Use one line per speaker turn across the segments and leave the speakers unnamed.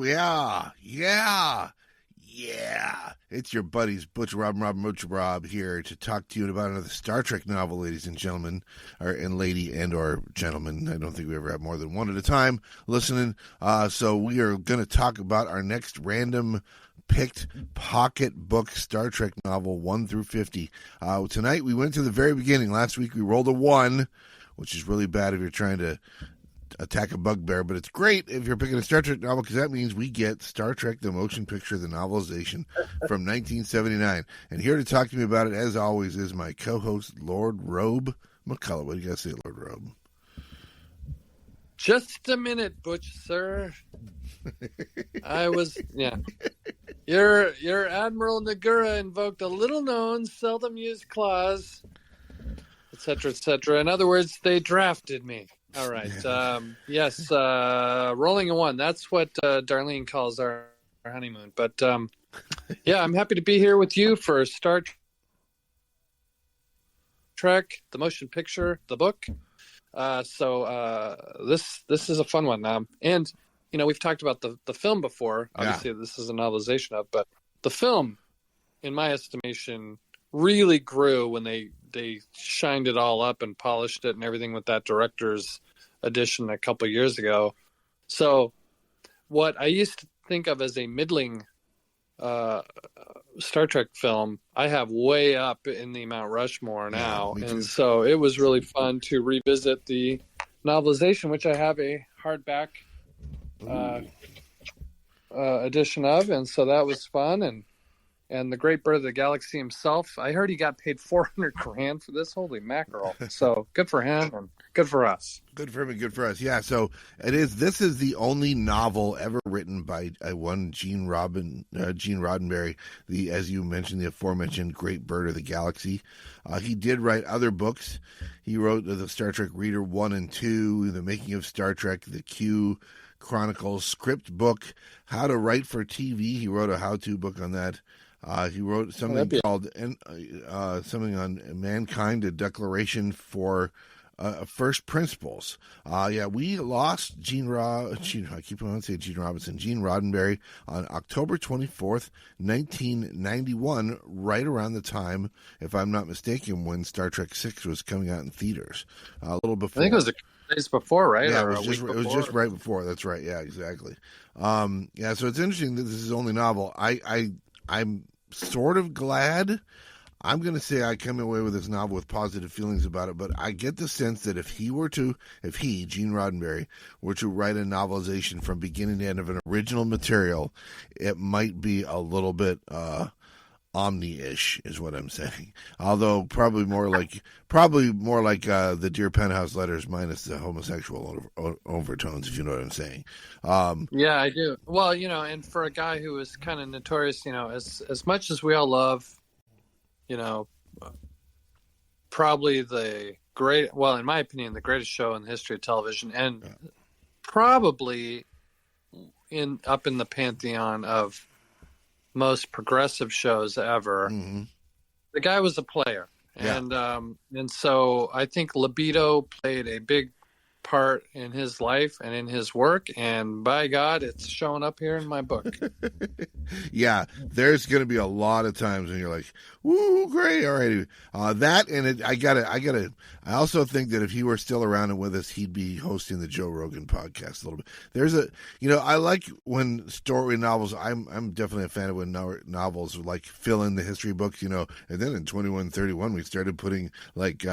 Oh, yeah. Yeah. Yeah. It's your buddies, Butch Rob here to talk to you about another Star Trek novel, ladies and gentlemen, and lady and or gentlemen. I don't think we ever have more than one at a time listening. So we are going to talk about our next random picked pocketbook Star Trek novel, 1 through 50. Tonight we went to the very beginning. Last week we rolled a 1, which is really bad if you're trying to attack a bugbear, but it's great if you're picking a Star Trek novel because that means we get Star Trek the motion picture, the novelization from 1979. And here to talk to me about it, as always, is my co-host, Lord Robe McCullough. What do you guys say, Lord Robe?
Just a minute, Butch, sir. Your Admiral Nagura invoked a little-known, seldom-used clause, etc., etc. In other words, they drafted me. All right. Yes, rolling a 1. That's what Darlene calls our honeymoon. But, yeah, I'm happy to be here with you for Star Trek, the motion picture, the book. So this is a fun one. And, you know, we've talked about the film before. Obviously, This is a novelization of. But the film, in my estimation, really grew when they shined it all up and polished it and everything with that director's edition a couple of years ago. So what I used to think of as a middling Star Trek film, I have way up in the Mount Rushmore now. And so it was really fun to revisit the novelization, which I have a hardback edition of. And so that was fun. And the great bird of the galaxy himself, I heard he got paid $400,000 for this. Holy mackerel. So good for him and good for us.
Good for him and good for us. Yeah, so this is the only novel ever written by one Gene Roddenberry, as you mentioned, the aforementioned great bird of the galaxy. He did write other books. He wrote the Star Trek Reader 1 and 2, The Making of Star Trek, the Q Chronicles, script book, How to Write for TV. He wrote a how-to book on that. He wrote something called something on Mankind, a Declaration for First Principles. We lost Gene Roddenberry on October 24th, 1991, right around the time, if I'm not mistaken, when Star Trek VI was coming out in theaters. A little before.
I think it was a couple days before, right?
Yeah, it was just right before. That's right. Yeah, exactly. So it's interesting that this is his only novel. I'm sort of glad. I'm going to say I come away with this novel with positive feelings about it, but I get the sense that if he, Gene Roddenberry, were to write a novelization from beginning to end of an original material, it might be a little bit Omni-ish, is what I'm saying. Although probably more like the Dear Penthouse letters minus the homosexual overtones, if you know what I'm saying.
Yeah, I do. Well, and for a guy who is kind of notorious, as much as we all love, probably in my opinion, the greatest show in the history of television, and probably up in the pantheon of most progressive shows ever. Mm-hmm. The guy was a player, and so I think libido played a big part in his life and in his work, and by God, it's showing up here in my book.
Yeah, there's going to be a lot of times when you're like, "Woo, great, all right." I also think that if he were still around and with us, he'd be hosting the Joe Rogan podcast a little bit. I like when story novels. I'm definitely a fan of when novels like fill in the history books, and then in 2131 we started putting like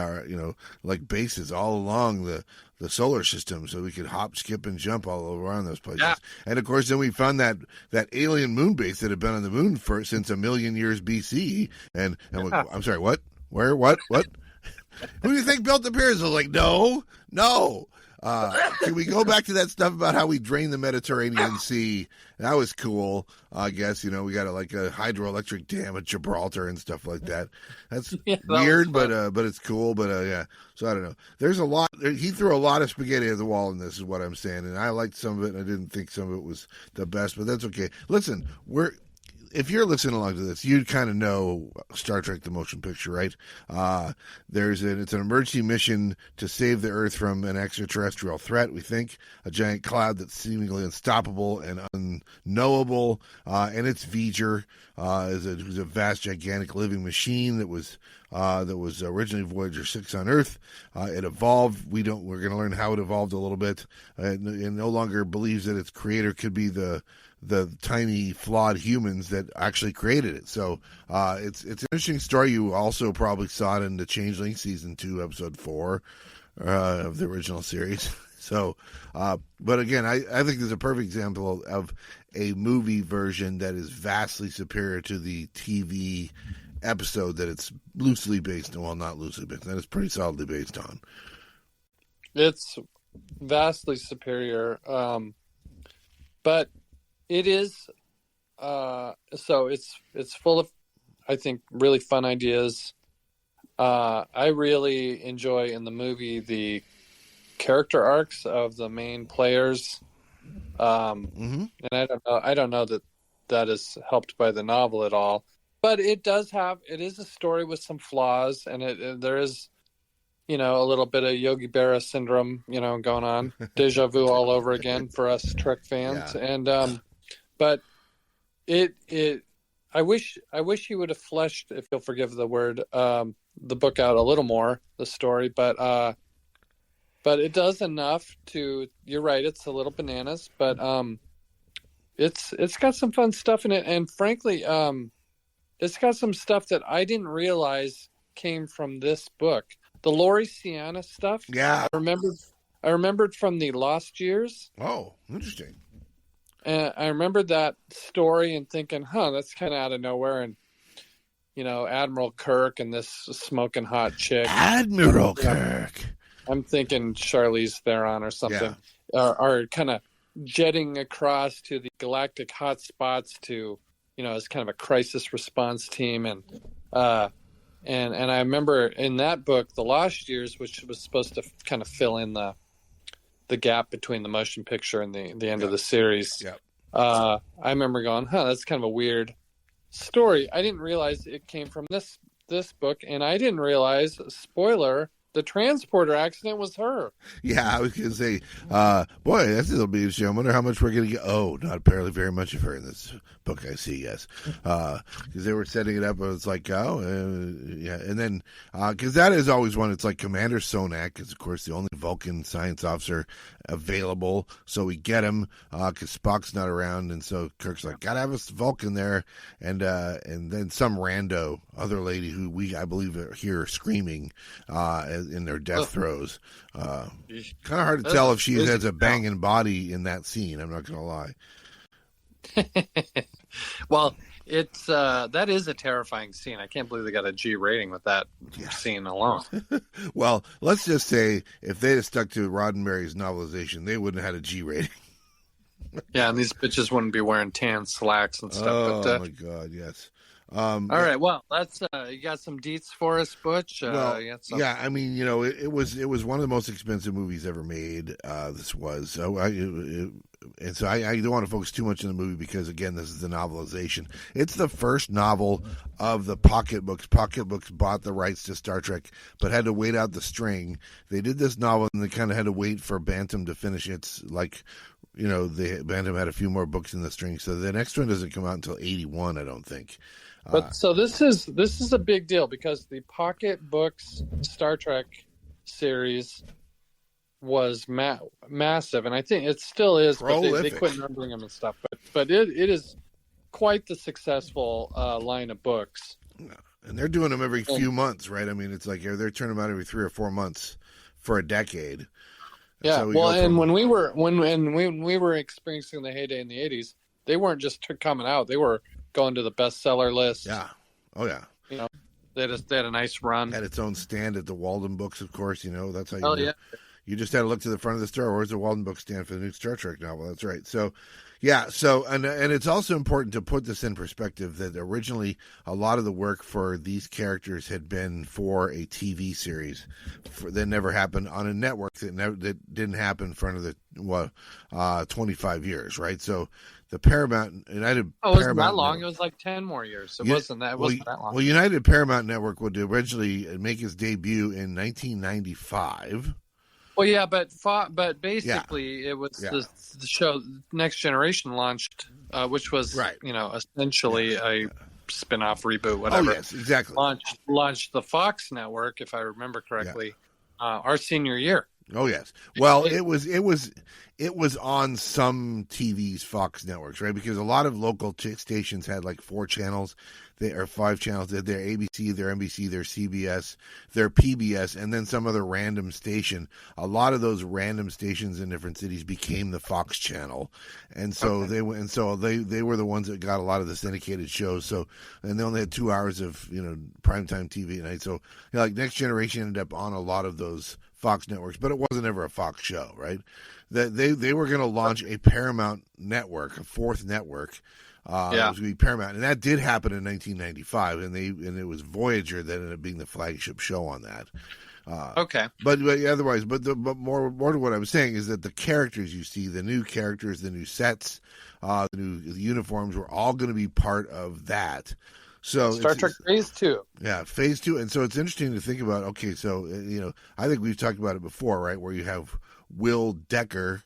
bases all along the solar system so we could hop, skip, and jump all around those places. Yeah. And of course, then we found that alien moon base that had been on the moon since 1 million years BC. And I'm sorry, what? Where? What? Who do you think built the pyramids? I was like, no. Can we go back to that stuff about how we drained the Mediterranean Sea? That was cool. I guess, we got a hydroelectric dam at Gibraltar and stuff like that. That's weird, but it's cool. But yeah, so I don't know. There's a lot. He threw a lot of spaghetti at the wall in this, is what I'm saying. And I liked some of it, and I didn't think some of it was the best, but that's okay. Listen, if you're listening along to this, you kind of know Star Trek: The Motion Picture, right? It's an emergency mission to save the Earth from an extraterrestrial threat. We think a giant cloud that's seemingly unstoppable and unknowable, and it's V'ger, who's a vast, gigantic living machine that was originally Voyager 6 on Earth. It evolved. We're going to learn how it evolved a little bit. It no longer believes that its creator could be the tiny flawed humans that actually created it. So it's an interesting story. You also probably saw it in the Changeling season 2, episode 4 of the original series. So, but again, I think there's a perfect example of a movie version that is vastly superior to the TV episode that it's loosely based on. Well, not loosely based, that it's pretty solidly based on.
It's vastly superior, but it is so it's full of, I think, really fun ideas. I really enjoy in the movie the character arcs of the main players, and I don't know that is helped by the novel at all. But it is a story with some flaws, and there is, a little bit of Yogi Berra syndrome, going on, deja vu all over again for us Trek fans. Yeah. And but I wish he would have fleshed, if you'll forgive the word, the book out a little more, the story. But it does enough to. You're right, it's a little bananas, but it's got some fun stuff in it, and frankly, it's got some stuff that I didn't realize came from this book. The Lori Sienna stuff.
Yeah.
I remembered from the Lost Years.
Oh, interesting.
And I remembered that story and thinking, that's kind of out of nowhere. And, Admiral Kirk and this smoking hot chick.
Admiral Kirk.
I'm thinking Charlize Theron or something. Yeah. Are kind of jetting across to the galactic hotspots to, as kind of a crisis response team. And I remember in that book, The Lost Years, which was supposed to kind of fill in the gap between the motion picture and the end of the series.
Yeah.
I remember going, that's kind of a weird story. I didn't realize it came from this book, and I didn't realize, spoiler, the transporter accident was her.
Yeah, I was going to say, boy, that's a little bit interesting. I wonder how much we're going to get. Oh, not apparently very much of her in this book, I see, yes. Because they were setting it up, and it's like, yeah. And then, because that is always one, it's like Commander Sonak is, of course, the only Vulcan science officer available. So we get him, because Spock's not around, and so Kirk's like, gotta have a Vulcan there. And then some rando, other lady who I believe hear screaming, in their death throes. Kind of hard to tell if she has a banging body in that scene. I'm not going to lie.
Well, it's that is a terrifying scene. I can't believe they got a G rating with that scene alone.
Well, let's just say if they'd have stuck to Roddenberry's novelization, they wouldn't have had a G rating.
Yeah, and these bitches wouldn't be wearing tan slacks and stuff.
Oh, my God, yes.
All right, well, that's you got some deets for us, Butch.
Yeah, I mean, it was one of the most expensive movies ever made. This was, so I don't want to focus too much on the movie because, again, this is the novelization. It's the first novel of the Pocket Books. Pocket Books bought the rights to Star Trek, but had to wait out the string. They did this novel, and they kind of had to wait for Bantam to finish its Bantam had a few more books in the string, so the next one doesn't come out until 1981, I don't think.
But so this is a big deal because the Pocket Books Star Trek series was massive, and I think it still is. Prolific. But they quit numbering them and stuff. But it is quite the successful line of books.
And they're doing them every few months, right? I mean, it's like they're turning them out every 3 or 4 months for a decade.
Yeah, and when we were experiencing the heyday in the 80s, they weren't just coming out; they were going to the bestseller list.
Yeah. Oh, yeah.
They had a nice run.
Had its own stand at the Walden Books, of course. That's how you. You just had to look to the front of the store. Where's the Walden Book stand for the new Star Trek novel? That's right. So, Yeah, so and it's also important to put this in perspective that originally a lot of the work for these characters had been for a TV series that never happened on a network that didn't happen for another 25 years, right? So the Paramount United
Oh, it wasn't
Paramount
that long.
Network,
It was like 10 more years. It wasn't that long.
Well, United Paramount Network would originally make its debut in 1995.
Well, yeah, but basically it was the show Next Generation launched, which was essentially a spin-off reboot, whatever.
Oh yes, exactly.
Launched the Fox network, if I remember correctly, our senior year.
Oh yes. Well, it was on some TV's Fox networks, right? Because a lot of local stations had like 4 channels, or 5 channels. They had their ABC, their NBC, their CBS, their PBS, and then some other random station. A lot of those random stations in different cities became the Fox channel, and so they were the ones that got a lot of the syndicated shows. So, and they only had 2 hours of primetime TV at night. So, like Next Generation ended up on a lot of those Fox networks, but it wasn't ever a Fox show, right? That they were going to launch a Paramount network, a 4th network. It was going to be Paramount, and that did happen in 1995, and it was Voyager that ended up being the flagship show on that. But otherwise, but more to what I was saying is that the characters you see, the new characters, the new sets, the new uniforms, were all going to be part of that. So
Star Trek Phase 2.
Yeah, Phase 2. And so it's interesting to think about, okay, so, I think we've talked about it before, right, where you have Will Decker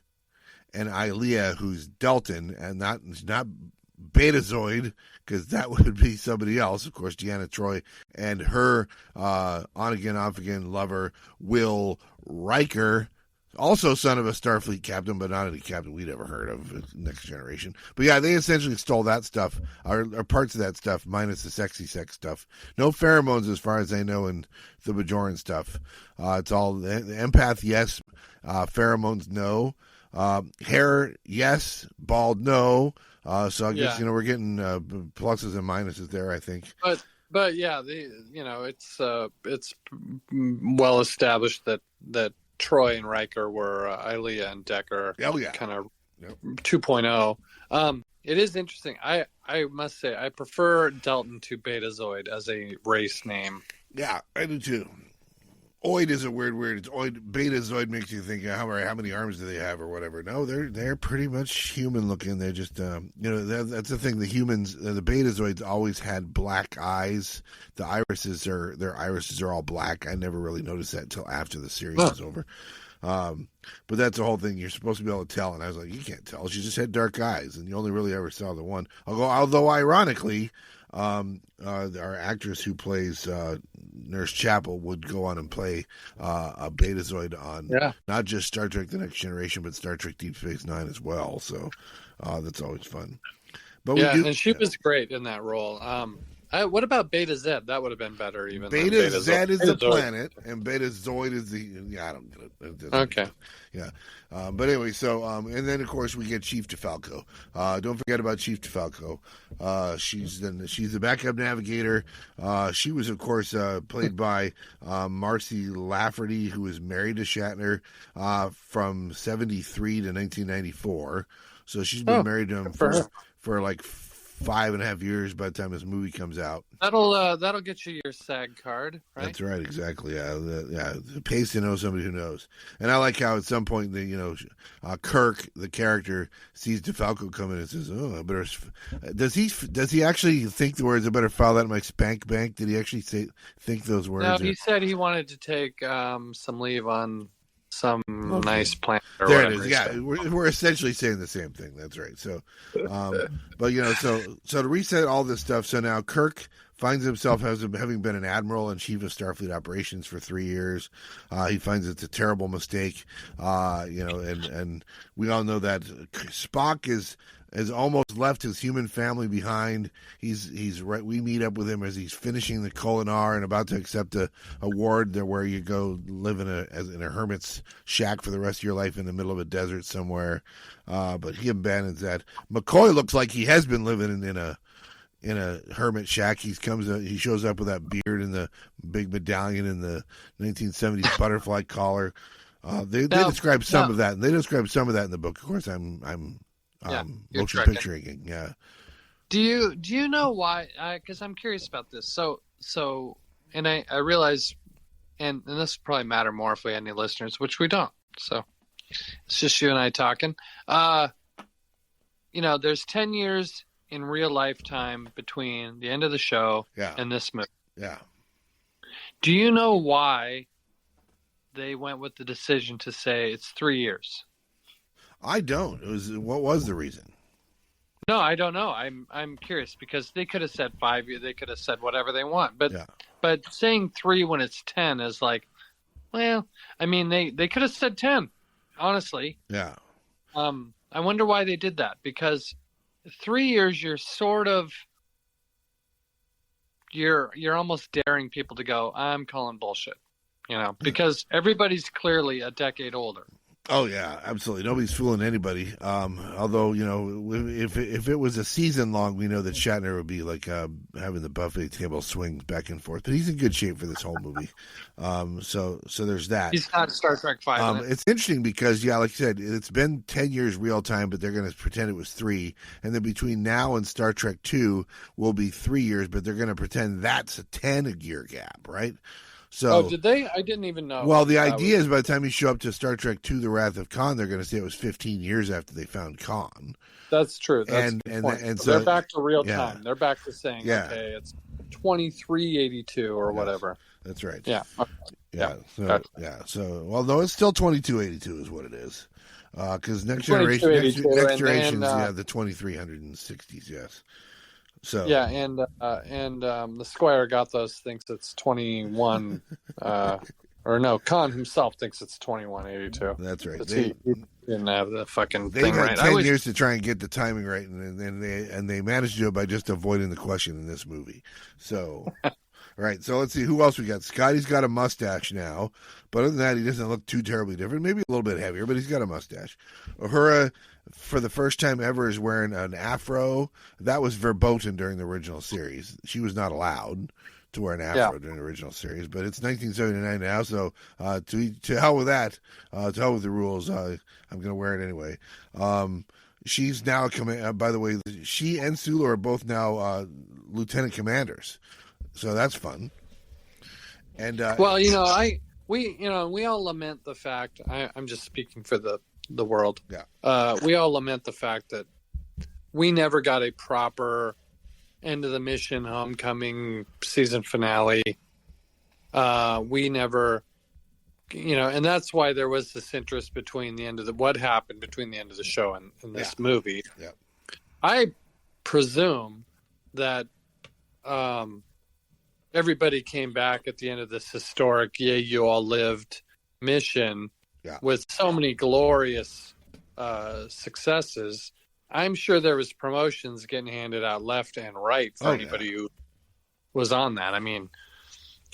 and Ilea, who's Deltan, and not Betazoid, because that would be somebody else, of course, Deanna Troi, and her on-again, off-again lover, Will Riker, also son of a Starfleet captain, but not any captain we'd ever heard of, Next Generation. But yeah, they essentially stole that stuff, or parts of that stuff, minus the sexy sex stuff. No pheromones as far as I know in the Bajoran stuff. It's all the empath, yes. Pheromones, no. Hair, yes. Bald, no. So I guess, we're getting pluses and minuses there, I think.
But yeah, it's well established that Troy and Riker were Ilea and Decker, kind of 2.0. It is interesting. I must say I prefer Deltan to Betazoid as a race name.
Yeah, I do too. Oid is a weird word. It's Oid. Betazoid makes you think how many arms do they have or whatever. No, they're pretty much human looking. They're just that's the thing. The humans, the Betazoids always had black eyes. Their irises are all black. I never really noticed that until after the series was over. But that's the whole thing. You're supposed to be able to tell, and I was like, you can't tell. She just had dark eyes, and you only really ever saw the one. Although ironically, our actress who plays Nurse Chapel would go on and play a Betazoid on not just Star Trek: The Next Generation, but Star Trek: Deep Space Nine as well. So that's always fun. But
and she was great in that role. What about Beta Z? That would have been better. Even
Beta Z is the planet, and Betazoid is the I don't get it.
Okay.
Yeah. But anyway, so and then of course we get Chief DeFalco. Don't forget about Chief DeFalco. She's the backup navigator. She was of course played by Marcy Lafferty, who was married to Shatner from 1973 to 1994. So she's been married to him for like 5.5 years by the time this movie comes out.
That'll get you your SAG card, right?
That's right, exactly. Yeah, it pays to know somebody who knows. And I like how at some point, Kirk, the character, sees DeFalco come in and says, "Oh, I better." Does he actually think the words "I better file that in my spank bank"? Did he actually think those words?
No, he said he wanted to take some leave on some nice planet or
there
whatever.
It is. Yeah, we're essentially saying the same thing. That's right. So, but so to reset all this stuff. So now Kirk finds himself as having been an admiral and chief of Starfleet operations for 3 years. He finds it's a terrible mistake. And we all know that Spock has almost left his human family behind. He's right. We meet up with him as he's finishing the Kolinar and about to accept a award there where you go live in a hermit's shack for the rest of your life in the middle of a desert somewhere. But he abandons that. McCoy looks like he has been living in a hermit shack. He shows up with that beard and the big medallion and the 1970s butterfly collar. They describe some of that, and they describe some of that in the book. Of course, I'm motion picturing. Yeah.
Do you know why? Because I'm curious about this. So, and I realize, and this would probably matter more if we had any listeners, which we don't. So it's just you and I talking. There's 10 years in real lifetime between the end of the show and this movie.
Yeah.
Do you know why they went with the decision to say it's 3 years?
I don't. What was the reason?
No, I don't know. I'm curious because they could have said 5 years. They could have said whatever they want. But saying 3 when it's 10 is like, well, I mean, they could have said 10, honestly.
Yeah.
I wonder why they did that, because 3 years, you're sort of, you're almost daring people to go, I'm calling bullshit, because everybody's clearly a decade older.
Oh yeah, absolutely. Nobody's fooling anybody. Although if it was a season long, we know that Shatner would be like having the buffet table swing back and forth. But he's in good shape for this whole movie. So there's that.
He's not Star Trek 5.
It's interesting because like you said, it's been 10 years real time, but they're going to pretend it was 3, and then between now and Star Trek 2 will be 3 years, but they're going to pretend that's a 10-year gap, right? So,
did they? I didn't even know.
Well, the idea is by the time you show up to Star Trek II, The Wrath of Khan, they're going to say it was 15 years after they found Khan.
That's true. That's
and
so they're back to real
yeah.
time. They're back to saying, okay, it's 2382 or whatever.
That's right.
Yeah.
Yeah. So, gotcha. So, well, no, it's still 2282 is what it is. Because next generation, the 2360s, yes. So
yeah, and the Squire Gothos thinks it's 21, or no, Khan himself thinks it's 2182.
That's right.
He didn't have the fucking
thing
right.
They had 10 years to try and get the timing right, and they managed to do it by just avoiding the question in this movie. So, right. So let's see who else we got. Scotty's got a mustache now, but other than that, he doesn't look too terribly different. Maybe a little bit heavier, but he's got a mustache. Uhura, for the first time ever, is wearing an afro. That was verboten during the original series. She was not allowed to wear an afro during the original series, but it's 1979 now, so to hell with that. To hell with the rules. I'm going to wear it anyway. She's now by the way, she and Sulu are both now lieutenant commanders, so that's fun. And
well, we all lament the fact. I'm just speaking for the world.
Yeah.
We all lament the fact that we never got a proper end of the mission, homecoming, season finale. We never, and that's why there was this interest between what happened between the end of the show and this movie.
Yeah.
I presume that everybody came back at the end of this historic "Yay, You All Lived" mission with so many glorious successes. I'm sure there was promotions getting handed out left and right for anybody who was on that. I mean,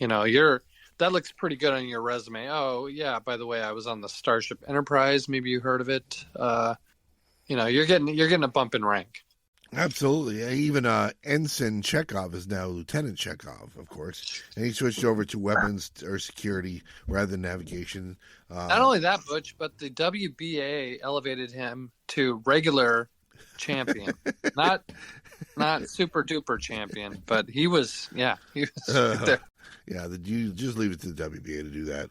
that looks pretty good on your resume. Oh yeah, by the way, I was on the Starship Enterprise. Maybe you heard of it. You're getting a bump in rank.
Absolutely. Even Ensign Chekhov is now Lieutenant Chekhov, of course. And he switched over to weapons or security rather than navigation.
Not only that, Butch, but the WBA elevated him to regular champion. not super duper champion, but he was there.
Yeah, you just leave it to the WBA to do that.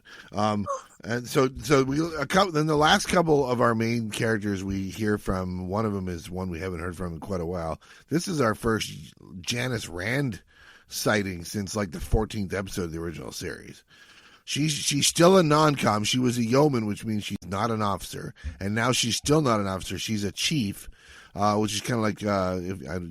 And so then the last couple of our main characters we hear from, one of them is one we haven't heard from in quite a while. This is our first Janice Rand sighting since like the 14th episode of the original series. She's still a non-com. She was a yeoman, which means she's not an officer, and now she's still not an officer. She's a chief. Which is kind of like,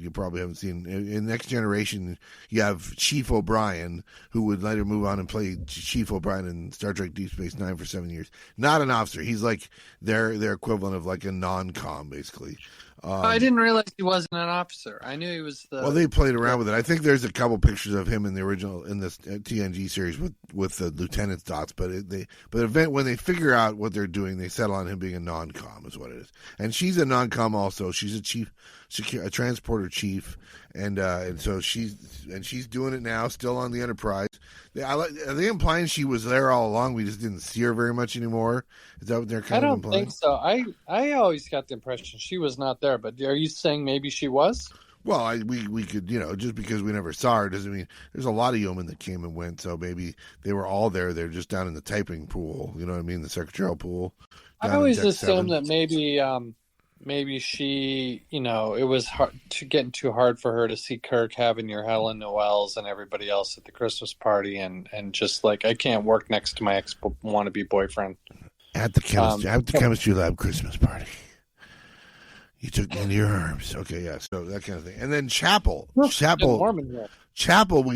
you probably haven't seen, in Next Generation, you have Chief O'Brien, who would later move on and play Chief O'Brien in Star Trek Deep Space Nine for 7 years. Not an officer. He's like their equivalent of like a non-com, basically.
I didn't realize he wasn't an officer. I knew he was the...
Well, they played around with it. I think there's a couple pictures of him in the original, in this TNG series with the lieutenant's dots, but when they figure out what they're doing, they settle on him being a non-com is what it is. And she's a non-com also. She's a transporter chief, and so she's doing it now, still on the Enterprise. Are they implying she was there all along? We just didn't see her very much anymore. Is that what they're kind
I
of
don't
implying?
think so. I always got the impression she was not there, but are you saying maybe she was?
Well, we could, just because we never saw her doesn't mean there's a lot of yeomen that came and went. So maybe they were all there. They're just down in the typing pool. You know what I mean? The secretarial pool.
I always assumed that maybe she, it was getting too hard for her to see Kirk having your Helen Noels and everybody else at the Christmas party, and just like, I can't work next to my ex wannabe boyfriend
at the chemistry lab Christmas party. You took me into your arms. Okay, yeah, so that kind of thing. And then Chapel, we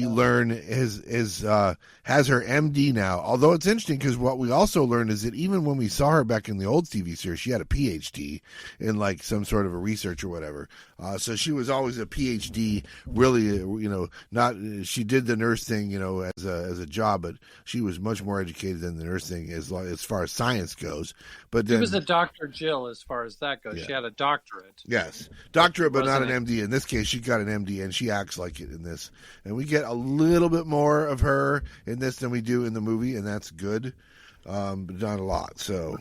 learn has her MD now. Although it's interesting because what we also learned is that even when we saw her back in the old TV series, she had a PhD in like some sort of a research or whatever. So she was always a PhD. Really, not she did the nurse thing, as a job, but she was much more educated than the nurse thing as far as science goes. But then,
she was a Dr. Jill as far as that goes. Yeah. She had a doctorate.
Yes, doctorate, but not an MD. In this case, she got an MD, and she acts like it in this. And we get a little bit more of her in this than we do in the movie, and that's good, but not a lot. So,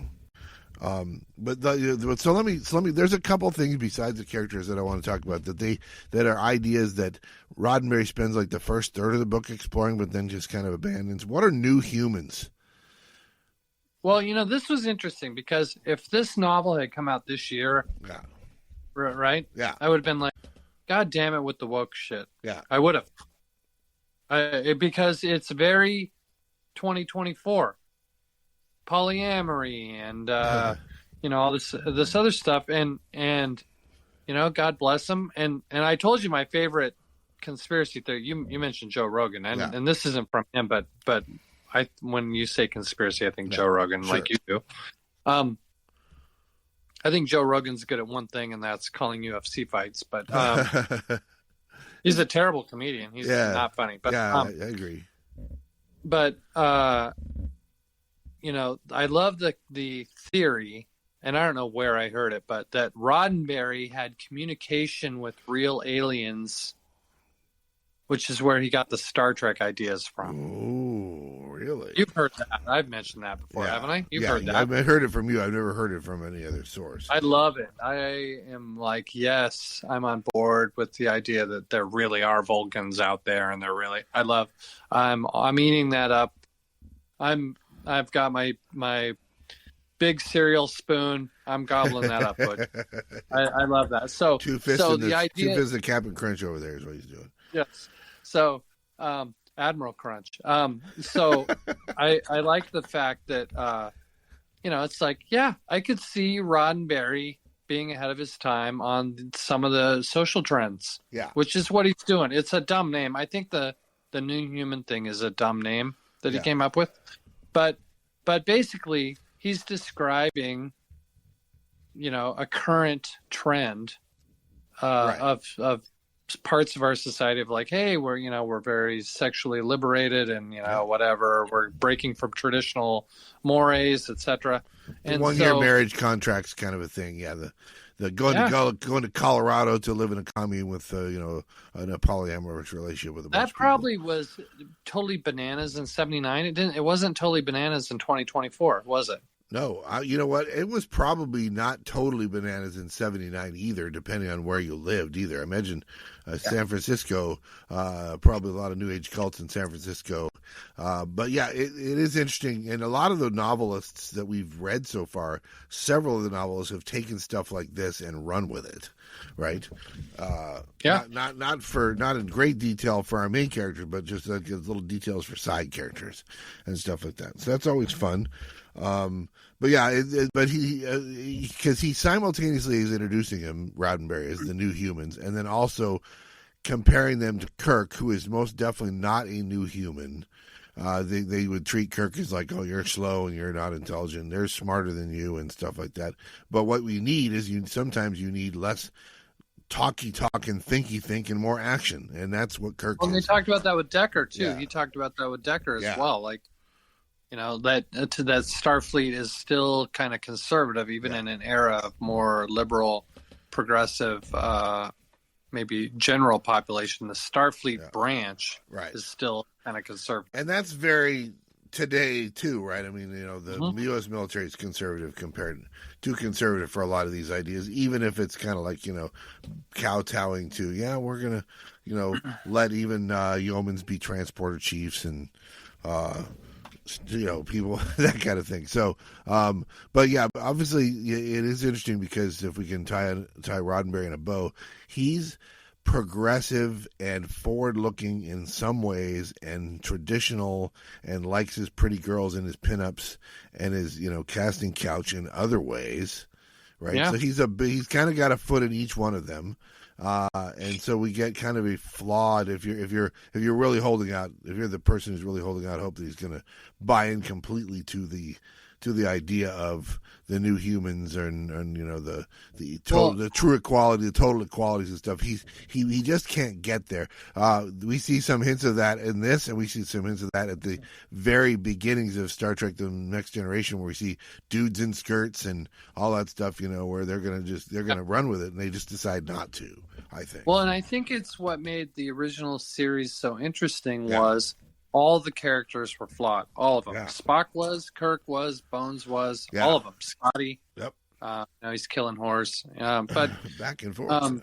so let me. There's a couple things besides the characters that I want to talk about that are ideas that Roddenberry spends like the first third of the book exploring, but then just kind of abandons. What are new humans?
Well, this was interesting because if this novel had come out this year, right?
Yeah,
I would have been like, God damn it with the woke shit.
Yeah,
I would have. Because it's very 2024, polyamory and all this other stuff, and God bless them. And I told you my favorite conspiracy theory. You mentioned Joe Rogan, and this isn't from him, but when you say conspiracy, I think Joe Rogan, sure, like you do. I think Joe Rogan's good at one thing, and that's calling UFC fights. But he's a terrible comedian. He's not funny. But
I agree.
But I love the theory, and I don't know where I heard it, but that Roddenberry had communication with real aliens, which is where he got the Star Trek ideas from.
Oh, really?
You've heard that. I've mentioned that before, haven't I? You've heard that.
I've heard it from you. I've never heard it from any other source.
I love it. I am like, yes, I'm on board with the idea that there really are Vulcans out there, and I'm eating that up. I've got my big cereal spoon. I'm gobbling that up, but I love that. So
two fists of Captain Crunch over there is what he's doing.
Yes. So, Admiral Crunch. So I like the fact that, it's like, I could see Roddenberry being ahead of his time on some of the social trends.
Yeah.
Which is what he's doing. It's a dumb name. I think the New Human thing is a dumb name that he came up with. But basically he's describing, a current trend of parts of our society of like, hey, we're very sexually liberated and whatever, we're breaking from traditional mores, etc. And
1 year marriage contracts kind of a thing. The going to Colorado to live in a commune with in a polyamorous relationship with a bunch of people.
Probably was totally bananas in '79. It wasn't totally bananas in 2024, was it?
No, you know what? It was probably not totally bananas in '79 either, depending on where you lived either. I imagine San Francisco, probably a lot of New Age cults in San Francisco. But it is interesting. And a lot of the novelists that we've read so far, several of the novelists have taken stuff like this and run with it, right? Not in great detail for our main characters, but just like little details for side characters and stuff like that. So that's always fun. But he simultaneously is introducing him, Roddenberry, as the new humans, and then also comparing them to Kirk, who is most definitely not a new human. They would treat Kirk as like, oh, you're slow and you're not intelligent. They're smarter than you and stuff like that. But what we need is sometimes you need less talky talk and thinky think and more action, and that's what Kirk.
Well, they talked about that with Decker too. Yeah. He talked about that with Decker as well. Like, that Starfleet is still kind of conservative, even in an era of more liberal, progressive maybe general population. The Starfleet branch
right.
is still kind of conservative.
And that's very today too, right? I mean, the
Mm-hmm.
U.S. military is too conservative for a lot of these ideas, even if it's kind of like, kowtowing to, we're going to, let even yeomans be transporter chiefs and, people, that kind of thing. So, but yeah, obviously it is interesting because if we can tie Roddenberry in a bow, he's progressive and forward-looking in some ways, and traditional, and likes his pretty girls and his pinups and his casting couch in other ways, right?
Yeah.
So he's kind of got a foot in each one of them, and so we get kind of a flawed if you're really holding out, if you're the person who's really holding out hope that he's going to buy in completely to the idea of the new humans and the true equality, the total equalities and stuff. He just can't get there. We see some hints of that in this, and we see some hints of that at the very beginnings of Star Trek: The Next Generation, where we see dudes in skirts and all that stuff. Where they're gonna run with it, and they just decide not to. I think.
Well, and I think it's what made the original series so interesting was all the characters were flawed. All of them.
Yeah.
Spock was, Kirk was, Bones was, all of them. Scotty.
Yep.
Now he's killing horse. But
back and forth.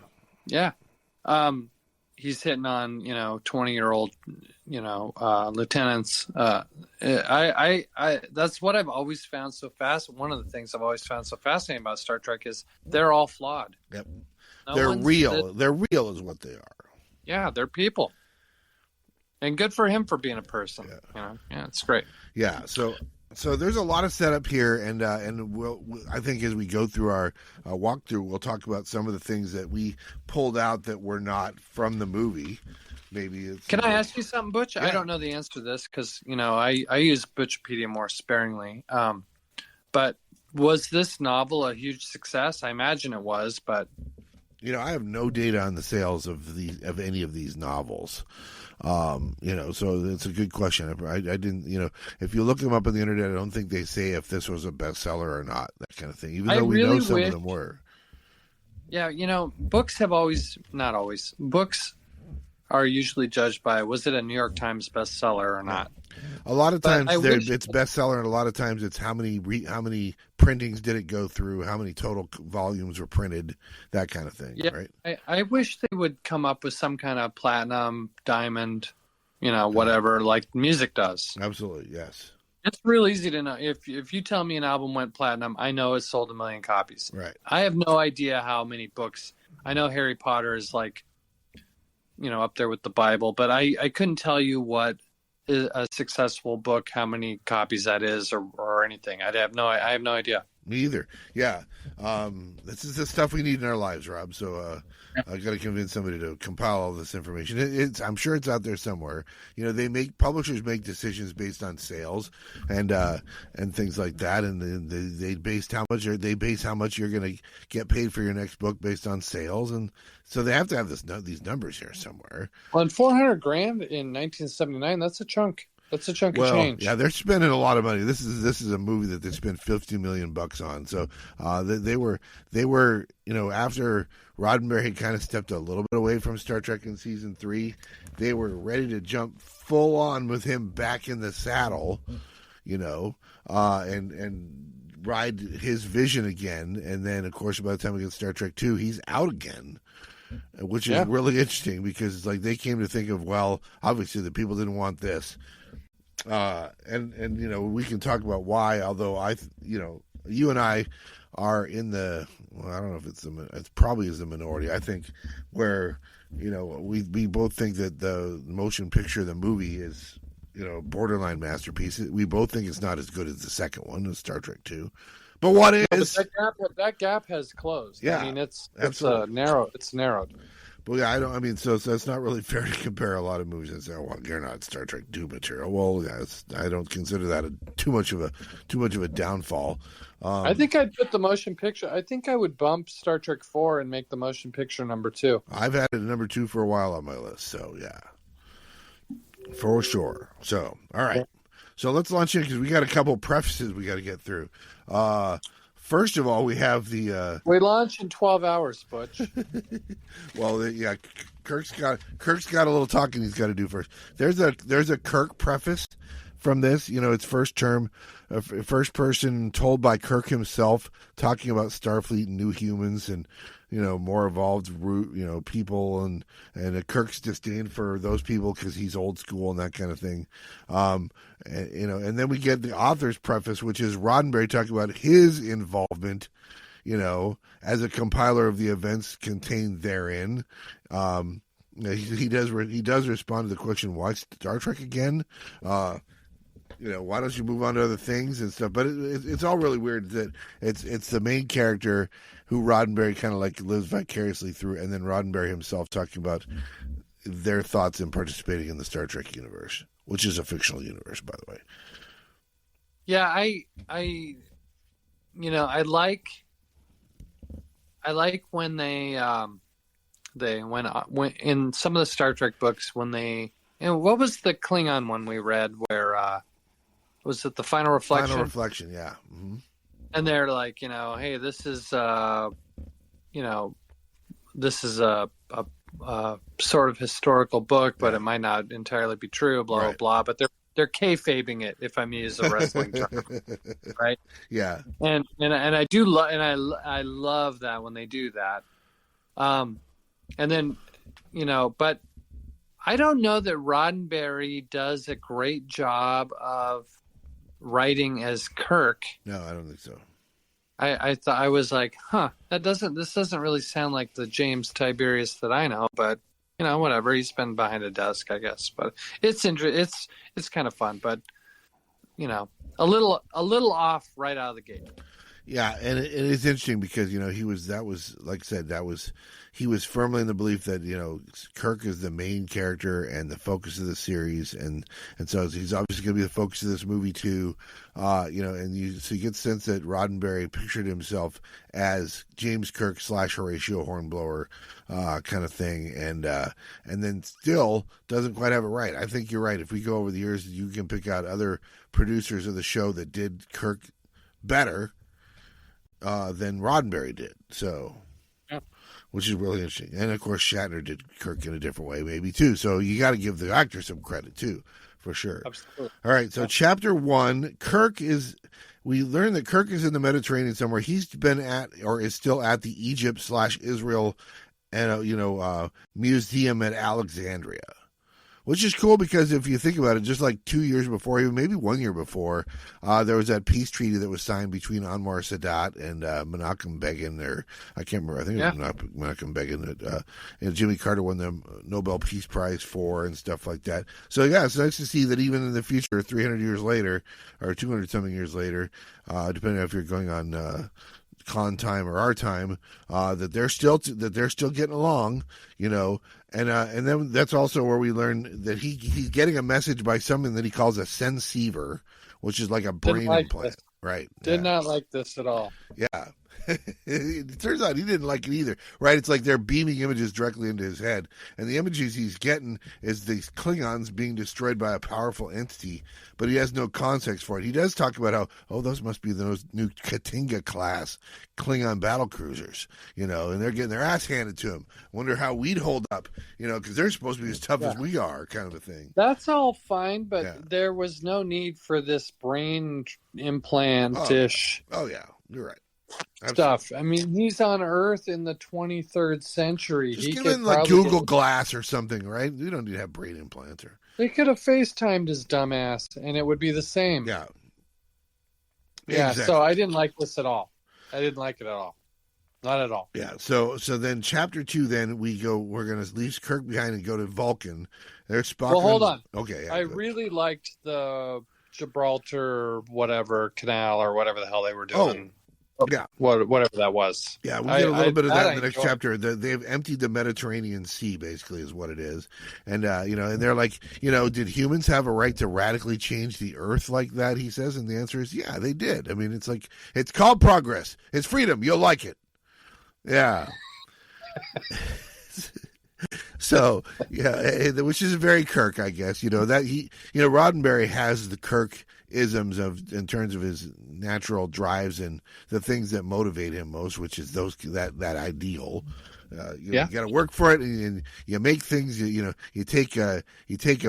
He's hitting on 20-year-old lieutenants. I that's what I've always found so fascinating. One of the things I've always found so fascinating about Star Trek is they're all flawed.
Yep. They're real. They're real is what they are.
Yeah, they're people. And good for him for being a person. It's great.
Yeah, so there's a lot of setup here, and I think as we go through our walkthrough, we'll talk about some of the things that we pulled out that were not from the movie. Maybe it's.
Can I ask you something, Butch?
Yeah.
I don't know the answer to this because I use Butchipedia more sparingly. But was this novel a huge success? I imagine it was, but
I have no data on the sales of any of these novels. So it's a good question. I didn't, if you look them up on the internet, I don't think they say if this was a bestseller or not, that kind of thing, even though we know some of them were.
Yeah. Books have not always, books are usually judged by, was it a New York Times bestseller or not?
A lot of times it's bestseller, and a lot of times it's how many printings did it go through, how many total volumes were printed, that kind of thing, right?
I wish they would come up with some kind of platinum, diamond, whatever, like music does.
Absolutely, yes.
It's real easy to know. If you tell me an album went platinum, I know it sold 1 million copies.
Right.
I have no idea how many books. I know Harry Potter is like, up there with the Bible, but I couldn't tell you what is a successful book, how many copies that is, or anything. I have no idea.
Me either. Yeah. This is the stuff we need in our lives, Rob. So I got to convince somebody to compile all this information. I'm sure it's out there somewhere. Publishers make decisions based on sales and things like that, and they base how much you're going to get paid for your next book based on sales, and so they have to have these numbers here somewhere.
Well, and $400,000 in 1979, that's a chunk. That's a chunk of change.
Yeah, they're spending a lot of money. This is a movie that they spent $50 million on. So they were after Roddenberry kind of stepped a little bit away from Star Trek in season 3, they were ready to jump full on with him back in the saddle, and ride his vision again. And then, of course, by the time we get Star Trek 2, he's out again. Which is really interesting because it's like they came to think of, well, obviously the people didn't want this. And we can talk about why, although you and I are in the, I don't know if it probably is the minority. I think where, we both think that the motion picture, the movie is, borderline masterpiece. We both think it's not as good as the second one, as Star Trek 2. But what is
that gap has closed?
Yeah,
I mean it's narrowed. It's narrowed.
But yeah, so it's not really fair to compare a lot of movies and say, well, you're not Star Trek 2 material. Well, yeah, I don't consider that too much of a downfall.
I think I'd put the motion picture. I think I would bump Star Trek 4 and make the motion picture number 2.
I've had it number 2 for a while on my list, so yeah, for sure. So all right. So let's launch in because we got a couple prefaces we got to get through. First of all, we have the.
We launch in 12 hours, Butch.
Well, yeah, Kirk's got a little talking he's got to do first. There's a Kirk preface from this. It's first person told by Kirk himself, talking about Starfleet and new humans and more evolved people and Kirk's disdain for those people because he's old school and that kind of thing. And then we get the author's preface, which is Roddenberry talking about his involvement, as a compiler of the events contained therein. He does respond to the question, why Star Trek again? Why don't you move on to other things and stuff? But it's all really weird that it's the main character who Roddenberry kind of like lives vicariously through, and then Roddenberry himself talking about their thoughts in participating in the Star Trek universe, which is a fictional universe, by the way.
Yeah, I like when when in some of the Star Trek books when they, what was the Klingon one we read where was it the Final Reflection?
Final Reflection, yeah. Mm-hmm.
And they're like, hey, this is a sort of historical book, but it might not entirely be true, blah, blah, blah. But they're kayfabing it, if I'm using a wrestling term, right?
Yeah.
And I do I love that when they do that. And then, but I don't know that Roddenberry does a great job of writing as Kirk.
No, I don't think so.
I thought, I was like, this doesn't really sound like the James Tiberius that I know, but whatever. He's been behind a desk, I guess. But it's kind of fun, but a little off right out of the gate.
Yeah, and it is interesting because he was firmly in the belief that Kirk is the main character and the focus of the series, and so he's obviously going to be the focus of this movie too. So you get the sense that Roddenberry pictured himself as James Kirk / Horatio Hornblower kind of thing, and then still doesn't quite have it right. I think you're right. If we go over the years, you can pick out other producers of the show that did Kirk better than Roddenberry did. So, which is really interesting. And of course, Shatner did Kirk in a different way, maybe too. So you got to give the actor some credit too, for sure.
Absolutely.
All right. So Chapter 1, we learn that Kirk is in the Mediterranean somewhere. He's been at, or is still at, the Egypt / Israel, and museum at Alexandria. Which is cool because if you think about it, just like 2 years before, even maybe 1 year before, there was that peace treaty that was signed between Anwar Sadat and Menachem Begin, or I can't remember. I think it was Menachem Begin that Jimmy Carter won the Nobel Peace Prize for and stuff like that. So yeah, it's nice to see that even in the future, 300 years later, or 200 something years later, depending on if you're going on con time or our time, that they're still getting along, and then that's also where we learn that he's getting a message by something that he calls a senseiver, which is like a brain implant. Right?
Did not like this at all.
Yeah. It turns out he didn't like it either, right? It's like they're beaming images directly into his head, and the images he's getting is these Klingons being destroyed by a powerful entity, but he has no context for it. He does talk about how, those must be those new Katinga class Klingon battle cruisers, and they're getting their ass handed to them. Wonder how we'd hold up, because they're supposed to be as tough as we are, kind of a thing.
That's all fine, but there was no need for this brain implant-ish.
Oh yeah, you're right.
Stuff. I mean, he's on Earth in the 23rd century.
Just give him like Google Glass or something, right? We don't need to have brain implants.
They could have FaceTimed his dumbass, and it would be the same.
Yeah.
Yeah.
Exactly.
So I didn't like this at all. I didn't like it at all. Not at all.
Yeah. So then Chapter 2, then we're going to leave Kirk behind and go to Vulcan. There's Spock.
Well, hold on.
Okay. Yeah,
I really liked the Gibraltar whatever canal or whatever the hell they were doing.
Yeah,
whatever that was.
Yeah, we get a little bit of that in the next chapter. They've emptied the Mediterranean Sea, basically, is what it is. And and they're like, did humans have a right to radically change the Earth like that? He says, and the answer is, yeah, they did. I mean, it's like it's called progress. It's freedom. You'll like it. Yeah. So yeah, which is very Kirk, I guess. That Roddenberry has the Kirk isms in terms of his natural drives and the things that motivate him most, which is that ideal. You got to work for it, and you make things. You take a